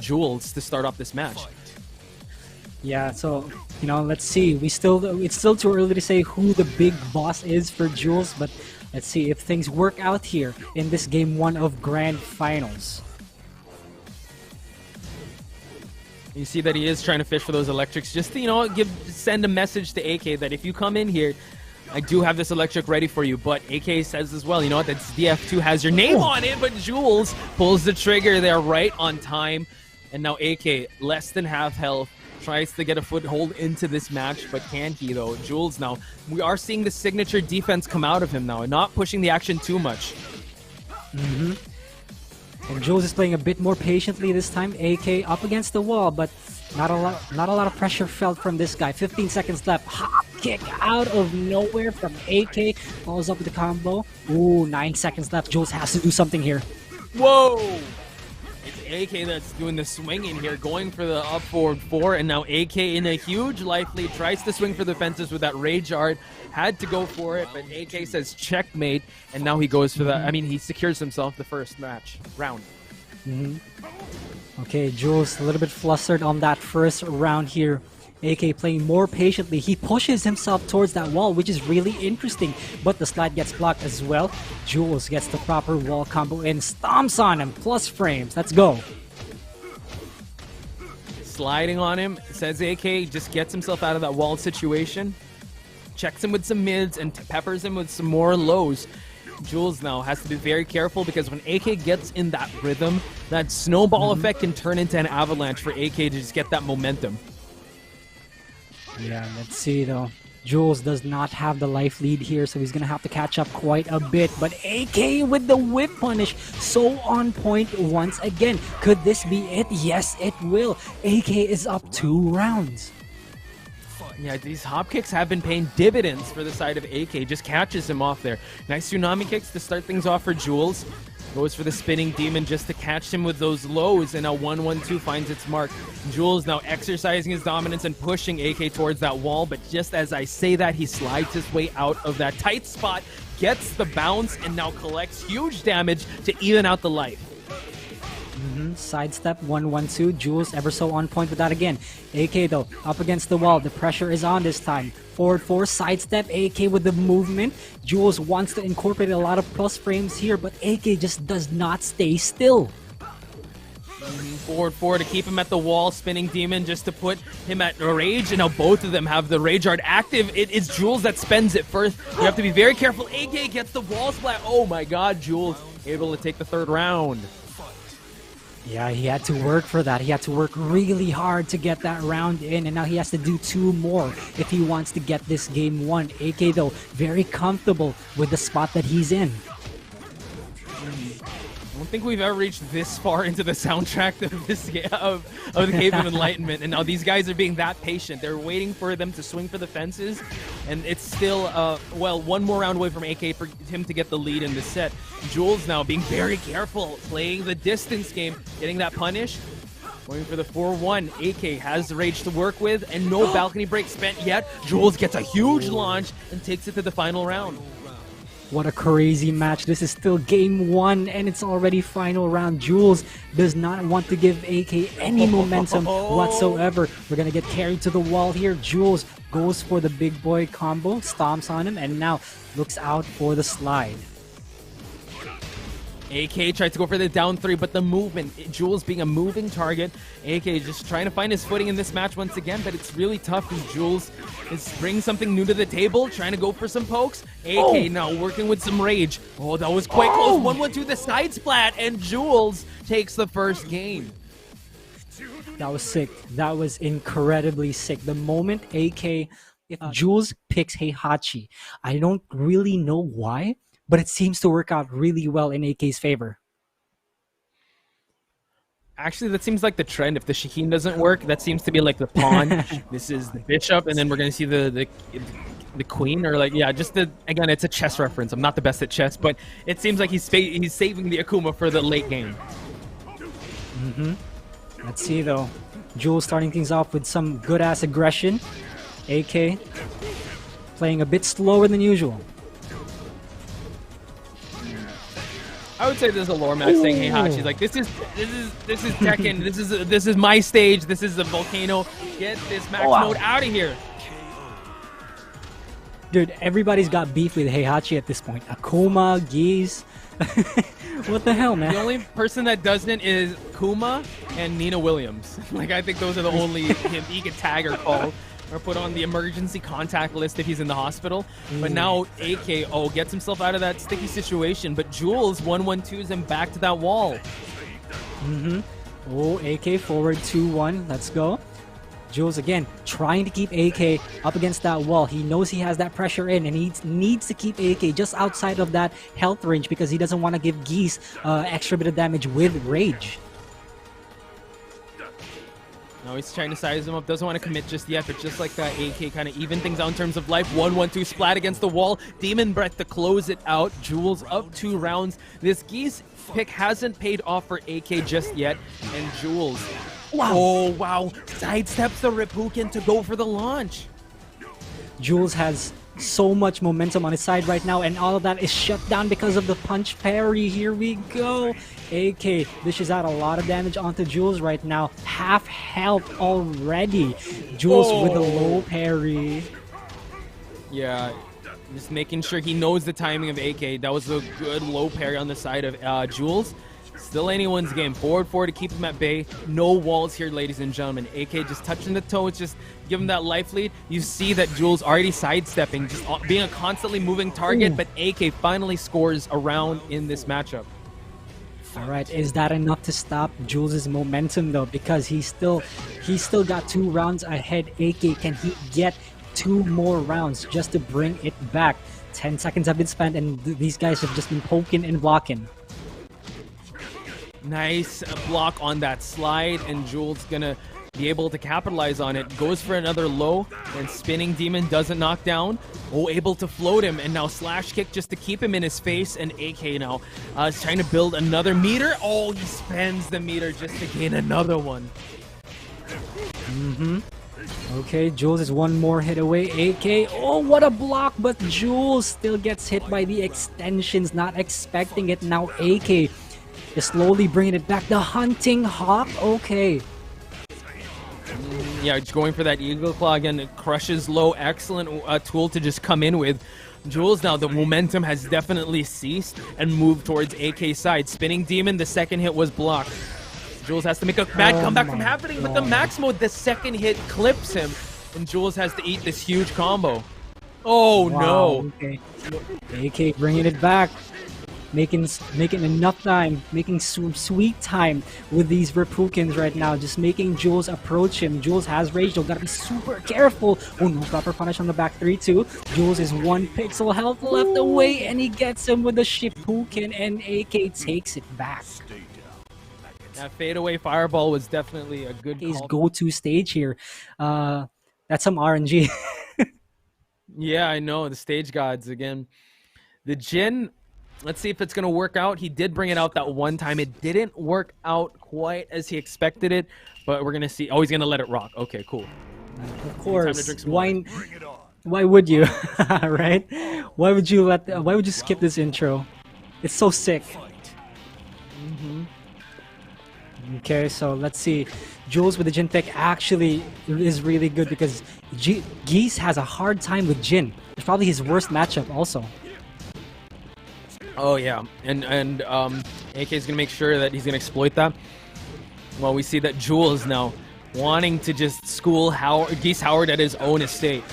Jules to start off this match. Yeah, so, let's see. It's still too early to say who the big boss is for Jules, but Let's see if things work out here in this game 1 of Grand Finals. You see that he is trying to fish for those electrics, just to, you know, send a message to AK that if you come in here, I do have this electric ready for you. But AK says as well, you know what, that DF2 has your name on it, but Jules pulls the trigger there right on time. And now AK, less than half health, tries to get a foothold into this match, but can he though? Jules now, we are seeing the signature defense come out of him now, and not pushing the action too much. And Jules is playing a bit more patiently this time. AK up against the wall, but not a lot of pressure felt from this guy. 15 seconds left. Hop kick out of nowhere from AK. Follows up with the combo. Ooh, 9 seconds left. Jules has to do something here. Whoa! It's AK that's doing the swinging here, going for the up forward 4, and now AK in a huge life lead, tries to swing for the fences with that rage art. Had to go for it, but AK says checkmate, and now he goes for that. I mean, he secures himself the first round. Okay, Jules a little bit flustered on that first round here. AK playing more patiently. He pushes himself towards that wall, which is really interesting, but the slide gets blocked as well. Jules gets the proper wall combo and stomps on him. Plus frames. Let's go. Sliding on him, says AK, just gets himself out of that wall situation. Checks him with some mids and peppers him with some more lows. Jules now has to be very careful, because when AK gets in that rhythm, that snowball effect can turn into an avalanche for AK to just get that momentum. Yeah, let's see though. Jules does not have the life lead here, so he's gonna have to catch up quite a bit. But AK with the whip punish, so on point once again. Could this be it? Yes, it will. AK is up 2 rounds. Yeah, these hop kicks have been paying dividends for the side of AK. Just catches him off there. Nice tsunami kicks to start things off for Jules. Goes for the spinning demon just to catch him with those lows, and now 1-1-2 finds its mark. Jules now exercising his dominance and pushing AK towards that wall, but just as I say that, he slides his way out of that tight spot, gets the bounce, and now collects huge damage to even out the life. Sidestep 1-1-2. Jules ever so on point with that again. AK though up against the wall. The pressure is on this time. Forward 4 sidestep. AK with the movement. Jules wants to incorporate a lot of plus frames here, but AK just does not stay still. Forward 4 to keep him at the wall. Spinning demon just to put him at rage, and now both of them have the rage art active. It is Jules that spends it first. You have to be very careful. AK gets the wall splat. Oh my god, Jules able to take the 3rd round. Yeah, he had to work for that. He had to work really hard to get that round in, and now he has to do 2 more if he wants to get this game 1. AK though, very comfortable with the spot that he's in. I don't think we've ever reached this far into the soundtrack of this of the Cave of Enlightenment, and now these guys are being that patient. They're waiting for them to swing for the fences, and it's still well, 1 more round away from AK for him to get the lead in the set. Jules now being very careful, playing the distance game, getting that punish, going for the 4-1. AK has the rage to work with, and no balcony break spent yet. Jules gets a huge launch and takes it to the final round. What a crazy match. This is still game 1 and it's already final round. Jules does not want to give AK any momentum whatsoever. We're gonna get carried to the wall here. Jules goes for the big boy combo, stomps on him, and now looks out for the slide. AK tried to go for the down 3, but the movement, Jules being a moving target, AK just trying to find his footing in this match once again, but it's really tough because Jules is bringing something new to the table, trying to go for some pokes. AK now working with some rage. Oh, that was quite close. 1-1-2, the side splat, and Jules takes the first game. That was sick. That was incredibly sick. The moment AK, if Jules picks Heihachi, I don't really know why, but it seems to work out really well in AK's favor. Actually, that seems like the trend. If the Shaheen doesn't work, that seems to be like the pawn. This is the bishop, and then we're going to see the queen, or like, yeah, just the, again, it's a chess reference. I'm not the best at chess, but it seems like he's saving the Akuma for the late game. Let's see though. Jules starting things off with some good-ass aggression. AK playing a bit slower than usual. I would say there's a lore match saying Heihachi's like, this is Tekken, this is my stage, this is the volcano. Get this max mode out of here. Dude, everybody's got beef with Heihachi at this point. Akuma, Geese. What the hell, man? The only person that doesn't is Kuma and Nina Williams. Like, I think those are the only he can tag or call or put on the emergency contact list if he's in the hospital. But now AKO gets himself out of that sticky situation. But Jules 1-1-2s him back to that wall. Oh, AK forward 2-1. Let's go. Jules again trying to keep AK up against that wall. He knows he has that pressure in, and he needs to keep AK just outside of that health range because he doesn't want to give Geese extra bit of damage with rage. No, he's trying to size him up. Doesn't want to commit just yet, but just like that, AK kind of even things out in terms of life. 1-1-2 splat against the wall. Demon Breath to close it out. Jules up 2 rounds. This Geese pick hasn't paid off for AK just yet, and Jules. Wow. Oh, wow. Sidesteps the Ripuken to go for the launch. Jules has so much momentum on his side right now, and all of that is shut down because of the punch parry. Here we go. AK dishes out a lot of damage onto Jules right now. Half health already. Jules with a low parry. Yeah, just making sure he knows the timing of AK. That was a good low parry on the side of Jules. Still anyone's game. Forward 4 to keep him at bay. No walls here, ladies and gentlemen. AK just touching the toes, just give him that life lead. You see that Jules already sidestepping, just being a constantly moving target, but AK finally scores a round in this matchup. All right, is that enough to stop Jules' momentum though? Because he's still got 2 rounds ahead. AK, can he get 2 more rounds just to bring it back? 10 seconds have been spent, and these guys have just been poking and blocking. Nice block on that slide, and Jules gonna be able to capitalize on it. Goes for another low, and spinning demon doesn't knock down. Oh, able to float him, and now slash kick just to keep him in his face, and AK now is trying to build another meter. Oh, he spends the meter just to gain another one. Okay, Jules is 1 more hit away. AK, oh, what a block, but Jules still gets hit by the extensions, not expecting it. Now AK is slowly bringing it back. The hunting hawk, okay. Yeah, just going for that eagle claw again. It crushes low. Excellent tool to just come in with. Jules now, the momentum has definitely ceased and moved towards AK side. Spinning demon, the second hit was blocked. Jules has to make a bad comeback from happening, but the max mode, the second hit clips him, and Jules has to eat this huge combo. Oh no. Okay. AK bringing it back. Making enough time, making sweet time with these Repukens right now, just making Jules approach him. Jules has rage though, gotta be super careful. Oh no, proper punish on the back 3-2. Jules is 1 pixel health left away, and he gets him with the Shipuken, and AK takes it back. That fadeaway fireball was definitely a good His call. go-to stage here. That's some RNG. Yeah, I know, the stage gods again. The Jin, let's see if it's going to work out. He did bring it out that one time. It didn't work out quite as he expected it, but we're going to see. Oh, he's going to let it rock. Okay, cool. Of course. Why would you? Right? Why would you skip this intro? It's so sick. Okay, so let's see. Jules with the Jin pick actually is really good because Geese has a hard time with Jin. It's probably his worst matchup also. Oh yeah, and AK is gonna make sure that he's gonna exploit that. Well, we see that Jules now wanting to just school Geese Howard at his own estate.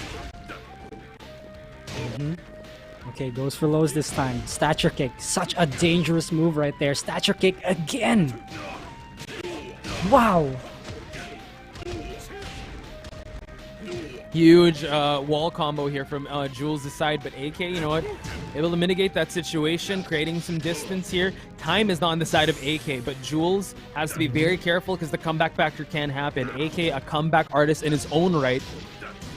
Okay, goes for lows this time. Stature kick, such a dangerous move right there. Stature kick again. Wow. Huge wall combo here from Jules' side, but AK, you know what, able to mitigate that situation, creating some distance here. Time is not on the side of AK, but Jules has to be very careful because the comeback factor can happen. AK, a comeback artist in his own right.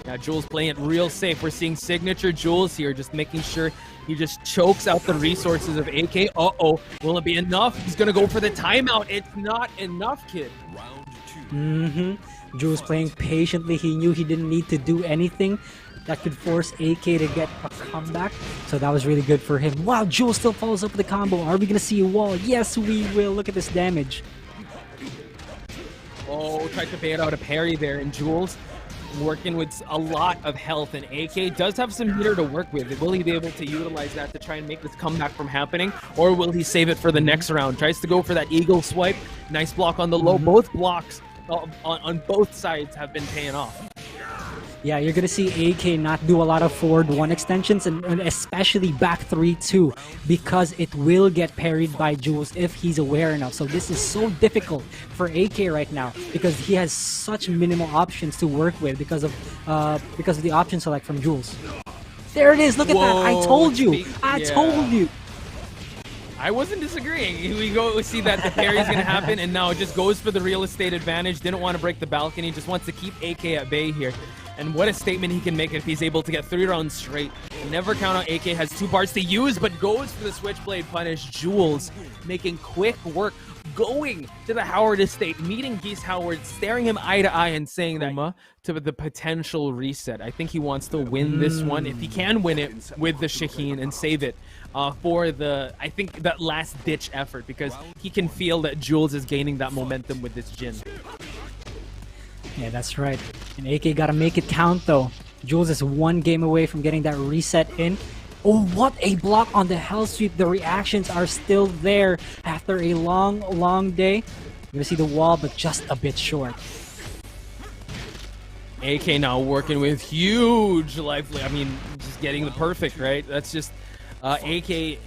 Now Jules playing it real safe. We're seeing signature Jules here, just making sure he just chokes out the resources of AK. Uh-oh, will it be enough? He's gonna go for the timeout. It's not enough, kid. Round 2. Jules playing patiently. He knew he didn't need to do anything that could force AK to get a comeback. So that was really good for him. Wow, Jules still follows up with the combo. Are we going to see a wall? Yes, we will. Look at this damage. Oh, tried to bait out a parry there, and Jules working with a lot of health, and AK does have some meter to work with. Will he be able to utilize that to try and make this comeback from happening, or will he save it for the next round? Tries to go for that eagle swipe. Nice block on the low. Both blocks on both sides have been paying off. Yeah, you're going to see AK not do a lot of forward 1 extensions and especially back 3-2 because it will get parried by Jules if he's aware enough. So this is so difficult for AK right now because he has such minimal options to work with because of the option select from Jules. There it is. Look at that. I told you. I told you. I wasn't disagreeing. We see that the parry is going to happen, and now it just goes for the real estate advantage. Didn't want to break the balcony. Just wants to keep AK at bay here. And what a statement he can make if he's able to get 3 rounds straight. Never count out AK, has 2 bars to use, but goes for the switchblade punish. Jules making quick work, going to the Howard estate, meeting Geese Howard, staring him eye to eye and saying that to the potential reset. I think he wants to win this one. If he can win it with the Shaheen and save it for I think that last ditch effort, because he can feel that Jules is gaining that momentum with this Jin. Yeah, that's right. And AK gotta make it count though. Jules is 1 game away from getting that reset in. Oh, what a block on the hell sweep. The reactions are still there after a long, long day. You're gonna see the wall, but just a bit short. AK now working with huge life. I mean, just getting the perfect, right? That's just AK.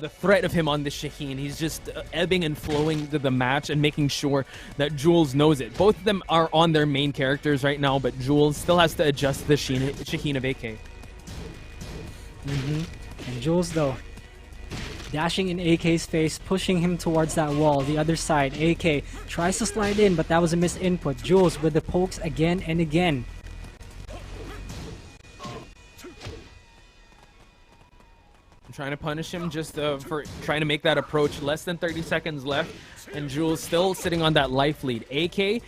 The threat of him on the Shaheen, he's just ebbing and flowing to the match and making sure that Jules knows it. Both of them are on their main characters right now, but Jules still has to adjust the Shaheen of AK. And Jules, though, dashing in AK's face, pushing him towards that wall. The other side, AK tries to slide in, but that was a missed input. Jules with the pokes again and again. Trying to punish him just for trying to make that approach. Less than 30 seconds left, and Jules still sitting on that life lead. AK,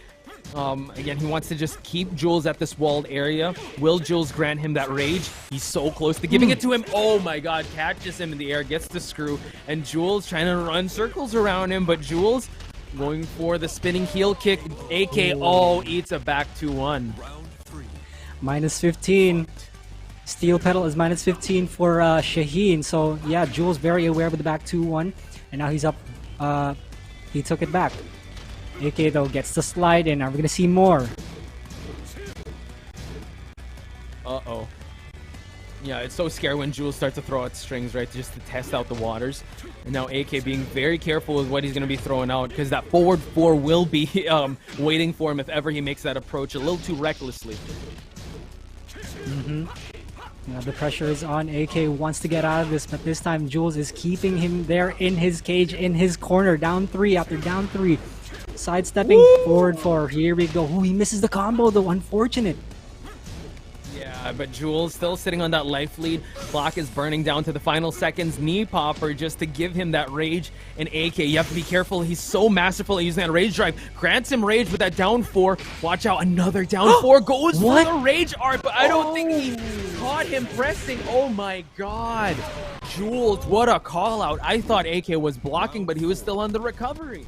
again, he wants to just keep Jules at this walled area. Will Jules grant him that rage? He's so close to giving it to him. Oh my god, catches him in the air, gets the screw, and Jules trying to run circles around him, but Jules going for the spinning heel kick. AK, eats a back 2-1. Minus 15. Steel pedal is minus 15 for Shaheen. So yeah, Jules very aware of the back 2-1, and now he's up. He took it back. AK though gets the slide in. Are we gonna see more? Yeah, it's so scary when Jules starts to throw out strings, right? Just to test out the waters. And now AK being very careful with what he's going to be throwing out, because that forward 4 will be waiting for him if ever he makes that approach a little too recklessly. Now the pressure is on. AK wants to get out of this, but this time Jules is keeping him there in his cage, in his corner. Down 3 after down 3. Sidestepping forward 4. Here we go. He misses the combo though. Unfortunate. Yeah, but Jules still sitting on that life lead. Clock is burning down to the final seconds. Knee popper just to give him that rage. And AK, you have to be careful. He's so masterful at using that rage drive. Grants him rage with that down 4. Watch out, another down 4. Goes for the rage art, but I don't think he caught him pressing. Oh my god. Jules, what a call out. I thought AK was blocking, but he was still on the recovery.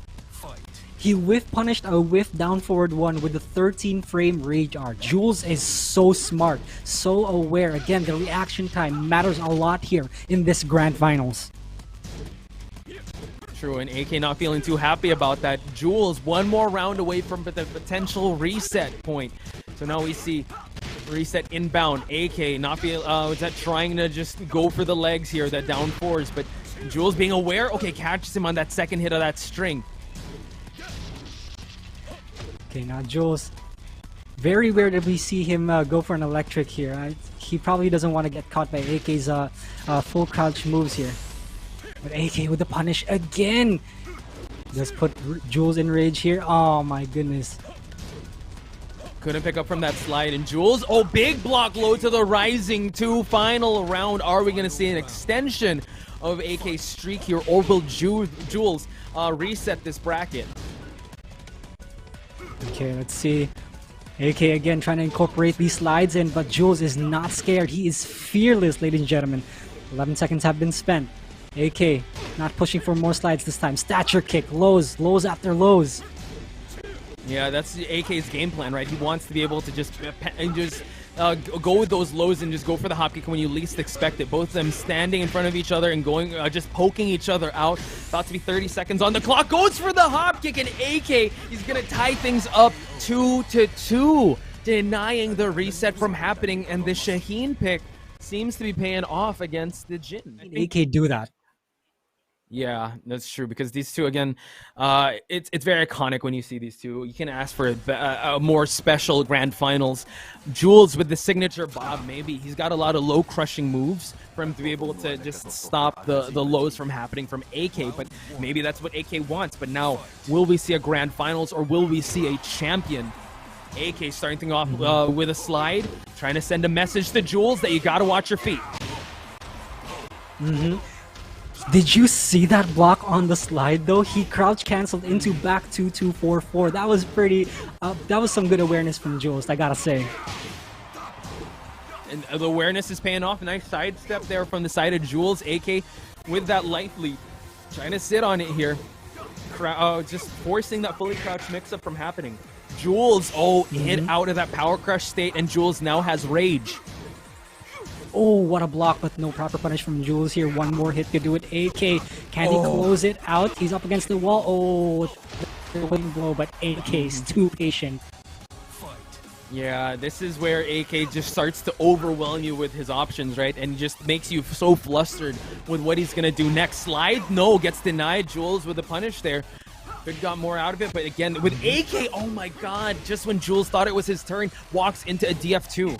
He whiff punished a whiff down forward 1 with the 13 frame rage art. Jules is so smart, so aware. Again, the reaction time matters a lot here in this grand finals. True, and AK not feeling too happy about that. Jules one more round away from the potential reset point. So now we see reset inbound. AK not trying to just go for the legs here, that down 4s, but Jules being aware. Okay, catches him on that second hit of that string. Okay, now Jules, very weird that we see him go for an electric here. He probably doesn't want to get caught by AK's full crouch moves here. But AK with the punish again. Just put Jules in rage here. Oh my goodness. Couldn't pick up from that slide, and Jules, big block low to the rising 2. Final round. Are we going to see an extension of AK's streak here, or will Jules reset this bracket? Okay, let's see. AK again trying to incorporate these slides in, but Jules is not scared. He is fearless, ladies and gentlemen. 11 seconds have been spent. AK not pushing for more slides this time. Stature kick, lows after lows. Yeah, that's AK's game plan, right? He wants to be able to just go with those lows and just go for the hop kick when you least expect it. Both of them standing in front of each other and going, just poking each other out. About to be 30 seconds on the clock. Goes for the hop kick, and AK, he's going to tie things up 2-2, denying the reset from happening. And the Shaheen pick seems to be paying off against the Jin. AK do that. Yeah, that's true, because these two, again, it's very iconic when you see these two. You can ask for a more special grand finals. Jules with the signature bob, maybe. He's got a lot of low crushing moves for him to be able to just stop the lows from happening from AK, but maybe that's what AK wants. But now, will we see a grand finals, or will we see a champion? AK starting things off with a slide, trying to send a message to Jules that you gotta watch your feet. Did you see that block on the slide though? He crouch canceled into back 2-2-4-4. That was pretty, that was some good awareness from Jules, I gotta say. And the awareness is paying off. Nice sidestep there from the side of Jules. AK with that light lead, trying to sit on it here. Just forcing that fully crouched mix-up from happening. Jules, hit out of that power crush state, and Jules now has rage. Oh, what a block, but no proper punish from Jules here. One more hit could do it. AK, can he close it out? He's up against the wall. Oh, blow, but AK is too patient. Yeah, this is where AK just starts to overwhelm you with his options, right? And just makes you so flustered with what he's going to do next. Slide? No, gets denied. Jules with the punish there. Could got more out of it, but again, with AK, oh my god, just when Jules thought it was his turn, walks into a DF2.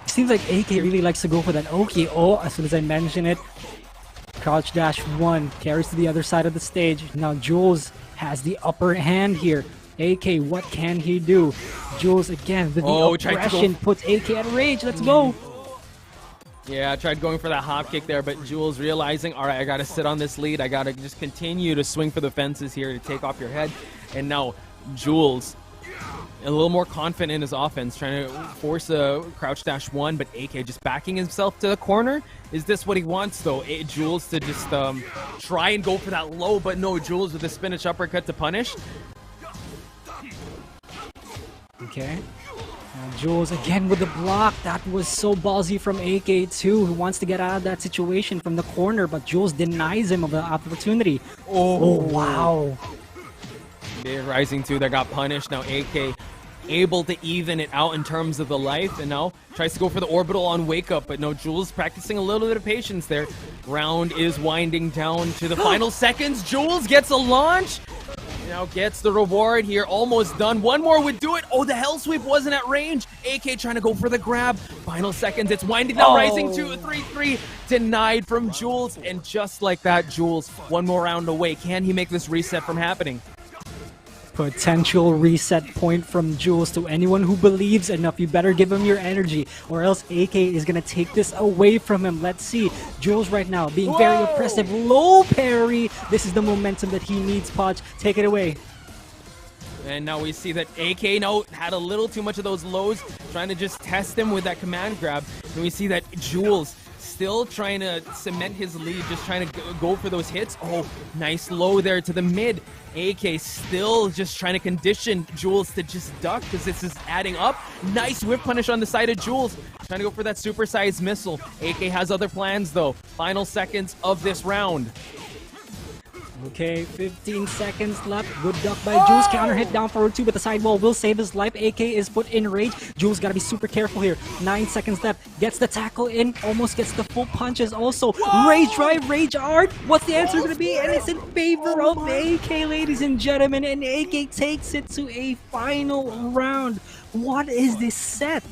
Seems like AK really likes to go for that. Okay, as soon as I mention it, crouch dash 1 carries to the other side of the stage. Now Jules has the upper hand here. AK, what can he do? Jules again, the aggression puts AK at rage. Let's go. Yeah, I tried going for that hop kick there, but Jules realizing, all right, I got to sit on this lead. I got to just continue to swing for the fences here to take off your head. And now Jules, a little more confident in his offense, trying to force a crouch dash 1, but AK just backing himself to the corner. Is this what he wants, though? Jules to just try and go for that low, but no, Jules with the spinach uppercut to punish. Okay. Now Jules again with the block. That was so ballsy from AK too, who wants to get out of that situation from the corner, but Jules denies him of the opportunity. Oh wow. Rising 2 that got punished. Now AK able to even it out in terms of the life, and now tries to go for the orbital on wake up, but no, Jules practicing a little bit of patience there. Round is winding down to the final seconds. Jules gets a launch, now gets the reward here, almost done. One more would do it. Oh, the hell sweep wasn't at range. AK trying to go for the grab. Final seconds, it's winding down. Rising 2, 3-3 denied from Jules, and just like that, Jules one more round away. Can he make this reset from happening? Potential reset point from Jules. To anyone who believes enough, you better give him your energy, or else AK is going to take this away from him. Let's see. Jules right now being very oppressive. Low parry. This is the momentum that he needs, Podge. Take it away. And now we see that AK now had a little too much of those lows, trying to just test him with that command grab. And we see that Jules still trying to cement his lead, just trying to go for those hits. Oh, nice low there to the mid. AK still just trying to condition Jules to just duck, because this is adding up. Nice whip punish on the side of Jules, trying to go for that supersized missile. AK has other plans though. Final seconds of this round. Okay, 15 seconds left. Good duck by Jules. Counter hit down forward 2, but the sidewall will save his life. AK is put in rage. Jules got to be super careful here. 9 seconds left. Gets the tackle in. Almost gets the full punches also. Rage drive, rage art. What's the answer going to be? And it's in favor of AK, ladies and gentlemen. And AK takes it to a final round. What is this set?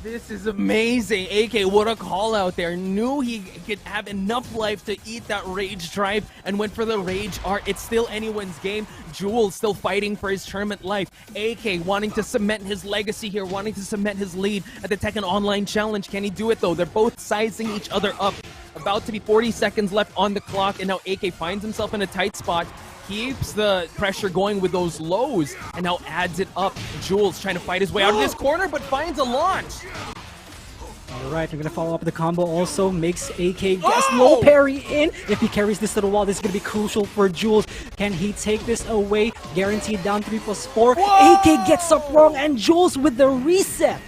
This is amazing. AK, what a call out there. Knew he could have enough life to eat that rage drive and went for the rage art. It's still anyone's game. Jules still fighting for his tournament life. AK wanting to cement his legacy here, wanting to cement his lead at the Tekken Online Challenge. Can he do it though? They're both sizing each other up. About to be 40 seconds left on the clock, and now AK finds himself in a tight spot. Keeps the pressure going with those lows, and now adds it up. Jules trying to fight his way out of this corner, but finds a launch. Alright, we're gonna follow up with the combo also. Makes AK guess low parry in. If he carries this to the wall, this is gonna be crucial for Jules. Can he take this away? Guaranteed down 3+4. AK gets up wrong and Jules with the reset.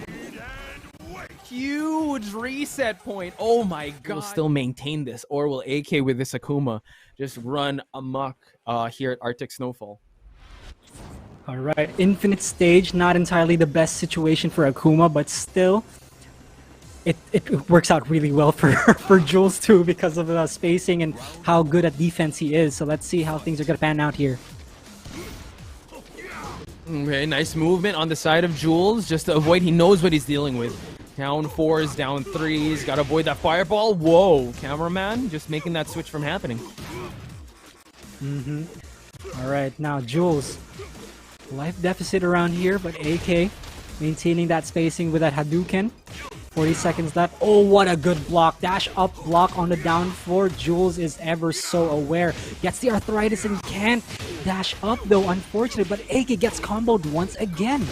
Huge reset point. Oh my god. Will still maintain this, or will AK with this Akuma just run amok here at Arctic Snowfall? Alright, infinite stage, not entirely the best situation for Akuma, but still, it works out really well for Jules too because of the spacing and how good at defense he is. So let's see how things are going to pan out here. Okay, nice movement on the side of Jules just to avoid. He knows what he's dealing with. Down 4s, down 3s, got to avoid that fireball. Whoa, cameraman just making that switch from happening. Alright, now Jules. Life deficit around here, but AK maintaining that spacing with that Hadouken. 40 seconds left. Oh, what a good block. Dash up block on the down 4. Jules is ever so aware. Gets the arthritis and can't dash up though, unfortunately, but AK gets comboed once again.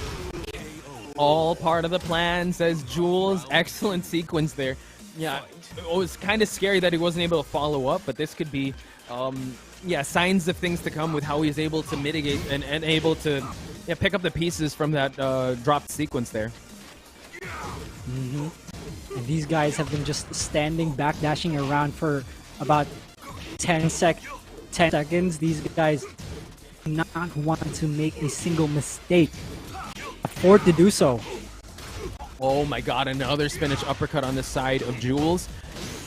All part of the plan, says Jules. Excellent sequence there. Yeah, it was kind of scary that he wasn't able to follow up, but this could be yeah, signs of things to come with how he's able to mitigate and able to pick up the pieces from that dropped sequence there. And these guys have been just standing, backdashing around for about 10 seconds. These guys do not want to make a single mistake. Afford to do so. Oh my god, another spinach uppercut on the side of Jules.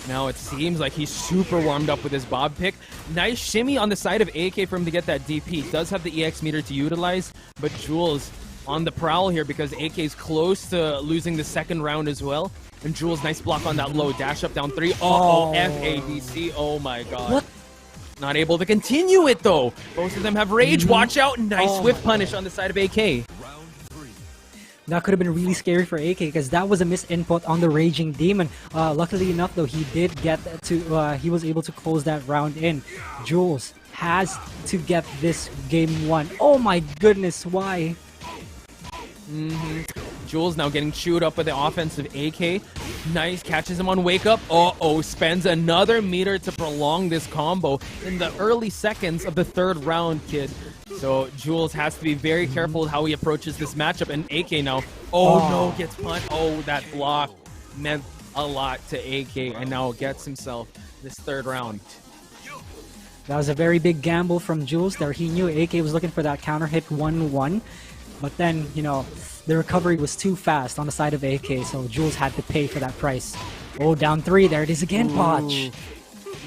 Now it seems like he's super warmed up with his bob pick. Nice shimmy on the side of AK for him to get that DP. Does have the EX meter to utilize, but Jules on the prowl here because AK is close to losing the second round as well. And Jules, nice block on that low. Dash up down 3. Oh, FADC. Oh my god. What? Not able to continue it though. Both of them have rage. Watch out. Nice whiff punish on the side of AK. That could have been really scary for AK because that was a misinput on the Raging Demon. Luckily enough though, he did get to, he was able to close that round in. Jules has to get this game won. Oh my goodness, why? Jules now getting chewed up by the offensive AK. Nice, catches him on wake up. Uh-oh, spends another meter to prolong this combo in the early seconds of the third round, kid. So Jules has to be very careful with how he approaches this matchup. And AK now, no, gets punched. Oh, that block meant a lot to AK and now gets himself this third round. That was a very big gamble from Jules there. He knew AK was looking for that counter hit 1-1. But then, you know, the recovery was too fast on the side of AK, so Jules had to pay for that price. Oh, down 3. There it is again, Poch.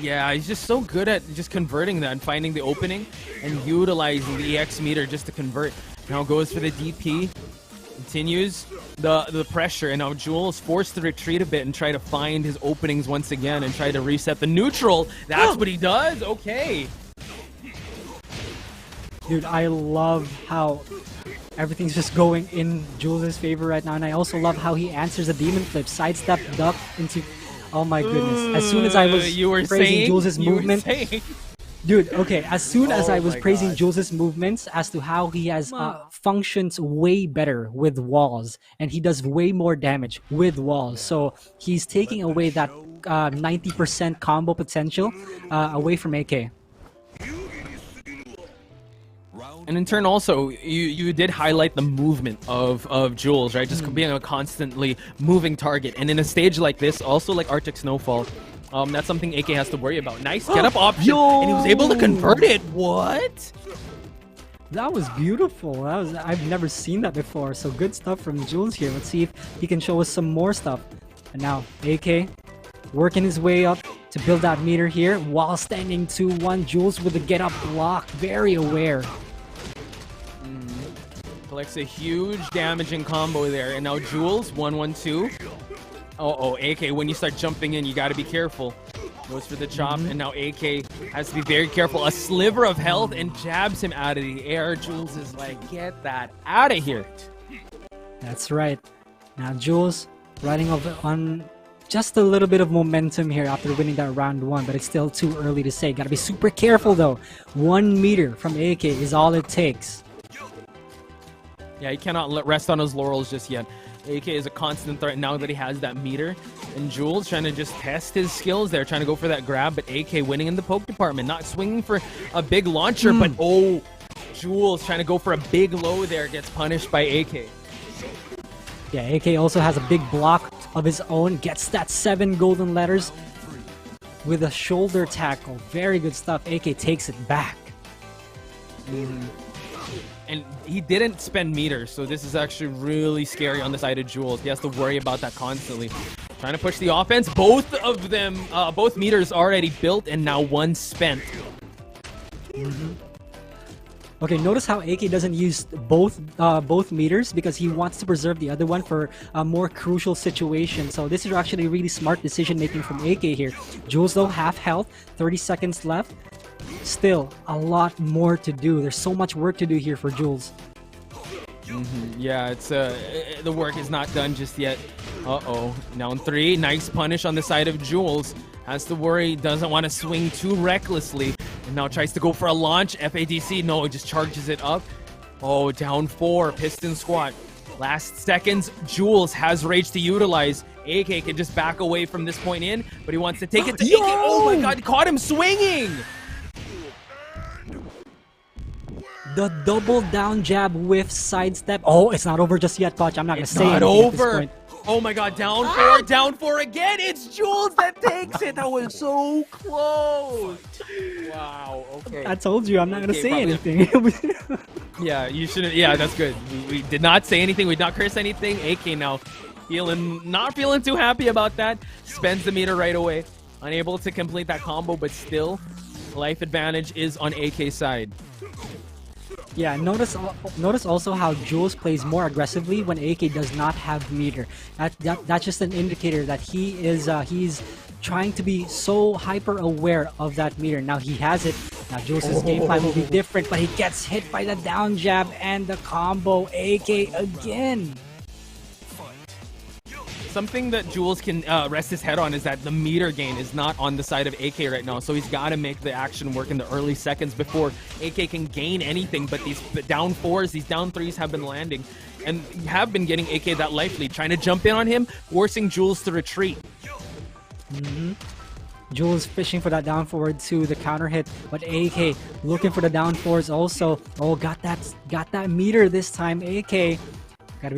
Yeah, he's just so good at just converting that and finding the opening and utilizing the EX meter just to convert. Now goes for the DP. Continues the pressure, and now Jules forced to retreat a bit and try to find his openings once again and try to reset the neutral. That's what he does. Okay. Dude, I love how everything's just going in Jules' favor right now, and I also love how he answers the demon flip, sidestep, duck into... Oh my goodness. As soon as I was praising Jules' movement... Dude, okay, as soon as I was praising Jules' movements as to how he has functions way better with walls, and he does way more damage with walls, so he's taking away that 90% combo potential away from AK. And in turn also, you did highlight the movement of Jules, right? Just being a constantly moving target. And in a stage like this, also like Arctic Snowfall, that's something AK has to worry about. Nice get up option, and he was able to convert it. What? That was beautiful. I've never seen that before. So good stuff from Jules here. Let's see if he can show us some more stuff. And now AK working his way up to build that meter here while standing 2-1. Jules with the get up block, very aware. Collects a huge damaging combo there, and now Jules 1-1-2. AK, when you start jumping in, you got to be careful. Goes for the chop, and now AK has to be very careful. A sliver of health and jabs him out of the air. Jules is like, get that out of here. That's right. Now Jules riding on just a little bit of momentum here after winning that round 1, but it's still too early to say. Got to be super careful though. 1 meter from AK is all it takes. Yeah, he cannot rest on his laurels just yet. AK is a constant threat now that he has that meter. And Jules trying to just test his skills there, trying to go for that grab, but AK winning in the poke department, not swinging for a big launcher, but oh, Jules trying to go for a big low there, gets punished by AK. Yeah, AK also has a big block of his own, gets that 7 golden letters with a shoulder tackle. Very good stuff. AK takes it back. And he didn't spend meters, so this is actually really scary on the side of Jules. He has to worry about that constantly. Trying to push the offense. Both of them, both meters already built, and now one spent. Okay, notice how AK doesn't use both meters because he wants to preserve the other one for a more crucial situation. So this is actually really smart decision making from AK here. Jules though, half health, 30 seconds left. Still, a lot more to do. There's so much work to do here for Jules. Yeah, it's the work is not done just yet. Uh-oh. Down 3. Nice punish on the side of Jules. Has to worry. Doesn't want to swing too recklessly. And now tries to go for a launch. FADC. No, just charges it up. Oh, down 4. Piston squat. Last seconds. Jules has rage to utilize. AK can just back away from this point in, but he wants to take it to AK. Oh my god, caught him swinging! The double down jab with sidestep. Oh, it's not over just yet, Koch. I'm not going to say Not anything at this over. point. Oh my god, down 4 again. It's Jules that takes it. That was so close. Wow, okay. I told you I'm not going to say probably. anything. Yeah, you shouldn't. Yeah, that's good. We did not say anything. We did not curse anything. AK now not feeling too happy about that. Spends the meter right away. Unable to complete that combo, but still, life advantage is on AK's side. Yeah, notice also how Jules plays more aggressively when AK does not have meter. That's just an indicator that he's trying to be so hyper aware of that meter. Now he has it. Now Jules' game plan will be different, but he gets hit by the down jab and the combo. AK again. Something that Jules can rest his head on is that the meter gain is not on the side of AK right now, so he's got to make the action work in the early seconds before AK can gain anything. But these down 4s, these down 3s have been landing and have been getting AK that life lead, trying to jump in on him, forcing Jules to retreat. Jules fishing for that down forward to the counter hit, but AK looking for the down 4s also. Oh, got that meter this time. AK gotta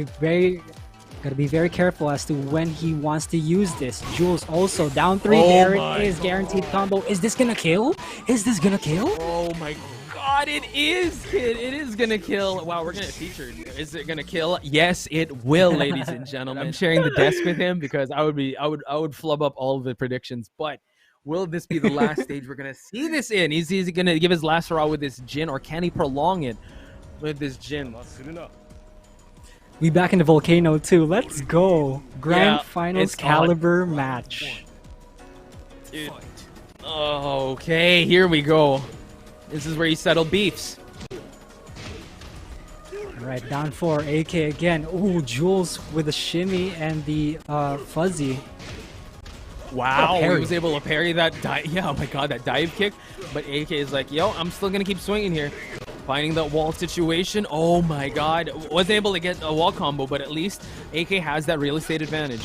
be very careful as to when he wants to use this. Jules also down 3. There it is. Guaranteed combo. Is this gonna kill? Is this gonna kill? Oh my god, it is, kid. It is gonna kill. Wow, we're gonna feature. Is it gonna kill? Yes, it will, ladies and gentlemen. I'm sharing the desk with him because I would flub up all of the predictions. But will this be the last stage we're gonna see this in? Is he gonna give his last hurrah with this Jin, or can he prolong it with this Jin? We back in the Volcano too. Let's go. Grand Yeah, Finals it's caliber match. Dude. Okay, here we go. This is where you settle beefs. Alright, down 4. AK again. Ooh, Jules with the shimmy and the fuzzy. Wow, he parry. was able to parry that dive. Yeah, oh my god, that dive kick. But AK is like, yo, I'm still gonna keep swinging here. Finding that wall situation. Oh my god. Wasn't able to get a wall combo, but at least AK has that real estate advantage.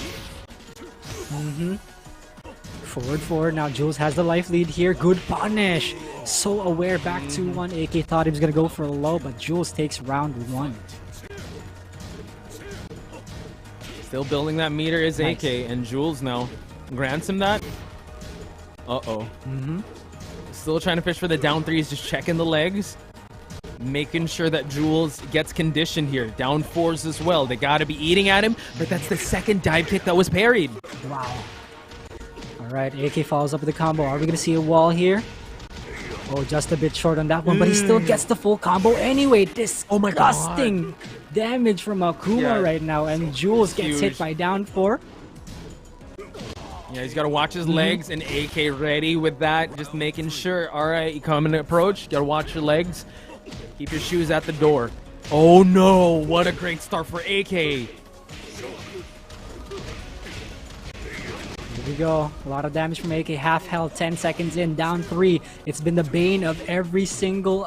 Forward. Now Jules has the life lead here. Good punish. So aware. Back 2-1. AK thought he was going to go for a low, but Jules takes round 1. Still building that meter is Nice. AK, and Jules now grants him that. Uh-oh. Still trying to fish for the down 3s, just checking the legs. Making sure that Jules gets conditioned here. Down 4s as well. They got to be eating at him, but that's the second dive kick that was parried. Wow. Alright, AK follows up with the combo. Are we going to see a wall here? Oh, just a bit short on that one, but he still gets the full combo anyway. Disgusting damage from Akuma right now, and Jules gets hit by down 4. Yeah, he's got to watch his legs, and AK ready with that. Just making sure. All right, you come in approach. Got to watch your legs. Keep your shoes at the door. Oh no, what a great start for AK. Here we go. A lot of damage from AK. Half health, 10 seconds in, down 3. It's been the bane of every single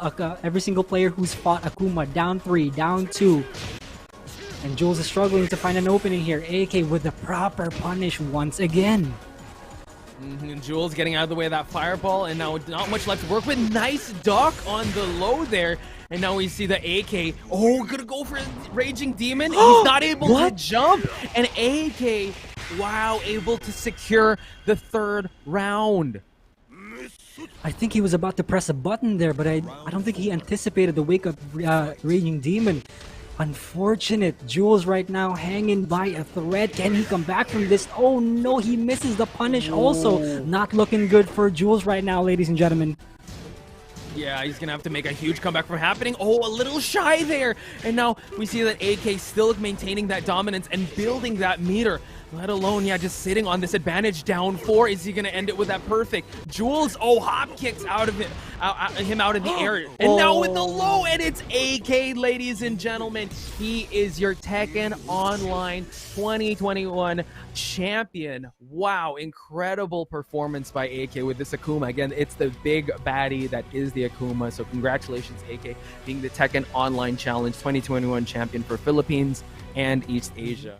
player who's fought Akuma. Down 3, down 2. And Jules is struggling to find an opening here. AK with the proper punish once again. Jules getting out of the way of that fireball, and now not much left to work with. Nice duck on the low there. And now we see the AK. Oh, gonna go for Raging Demon. He's not able to jump. And AK, wow, able to secure the third round. I think he was about to press a button there, but I don't think he anticipated the wake-up Raging Demon. Unfortunate. Jules right now hanging by a thread. Can he come back from this? Oh no, he misses the punish also. Not looking good for Jules right now, ladies and gentlemen. Yeah, he's gonna have to make a huge comeback from happening. Oh, a little shy there. And now we see that AK still maintaining that dominance and building that meter. Let alone, yeah, just sitting on this advantage down 4. Is he gonna end it with that perfect? Jules, oh, hop kicks out of him out of the air. And now with the low, and it's AK, ladies and gentlemen. He is your Tekken Online 2021 champion. Wow, incredible performance by AK with this Akuma. Again, it's the big baddie that is the Akuma. So congratulations, AK, being the Tekken Online Challenge 2021 champion for Philippines and East Asia.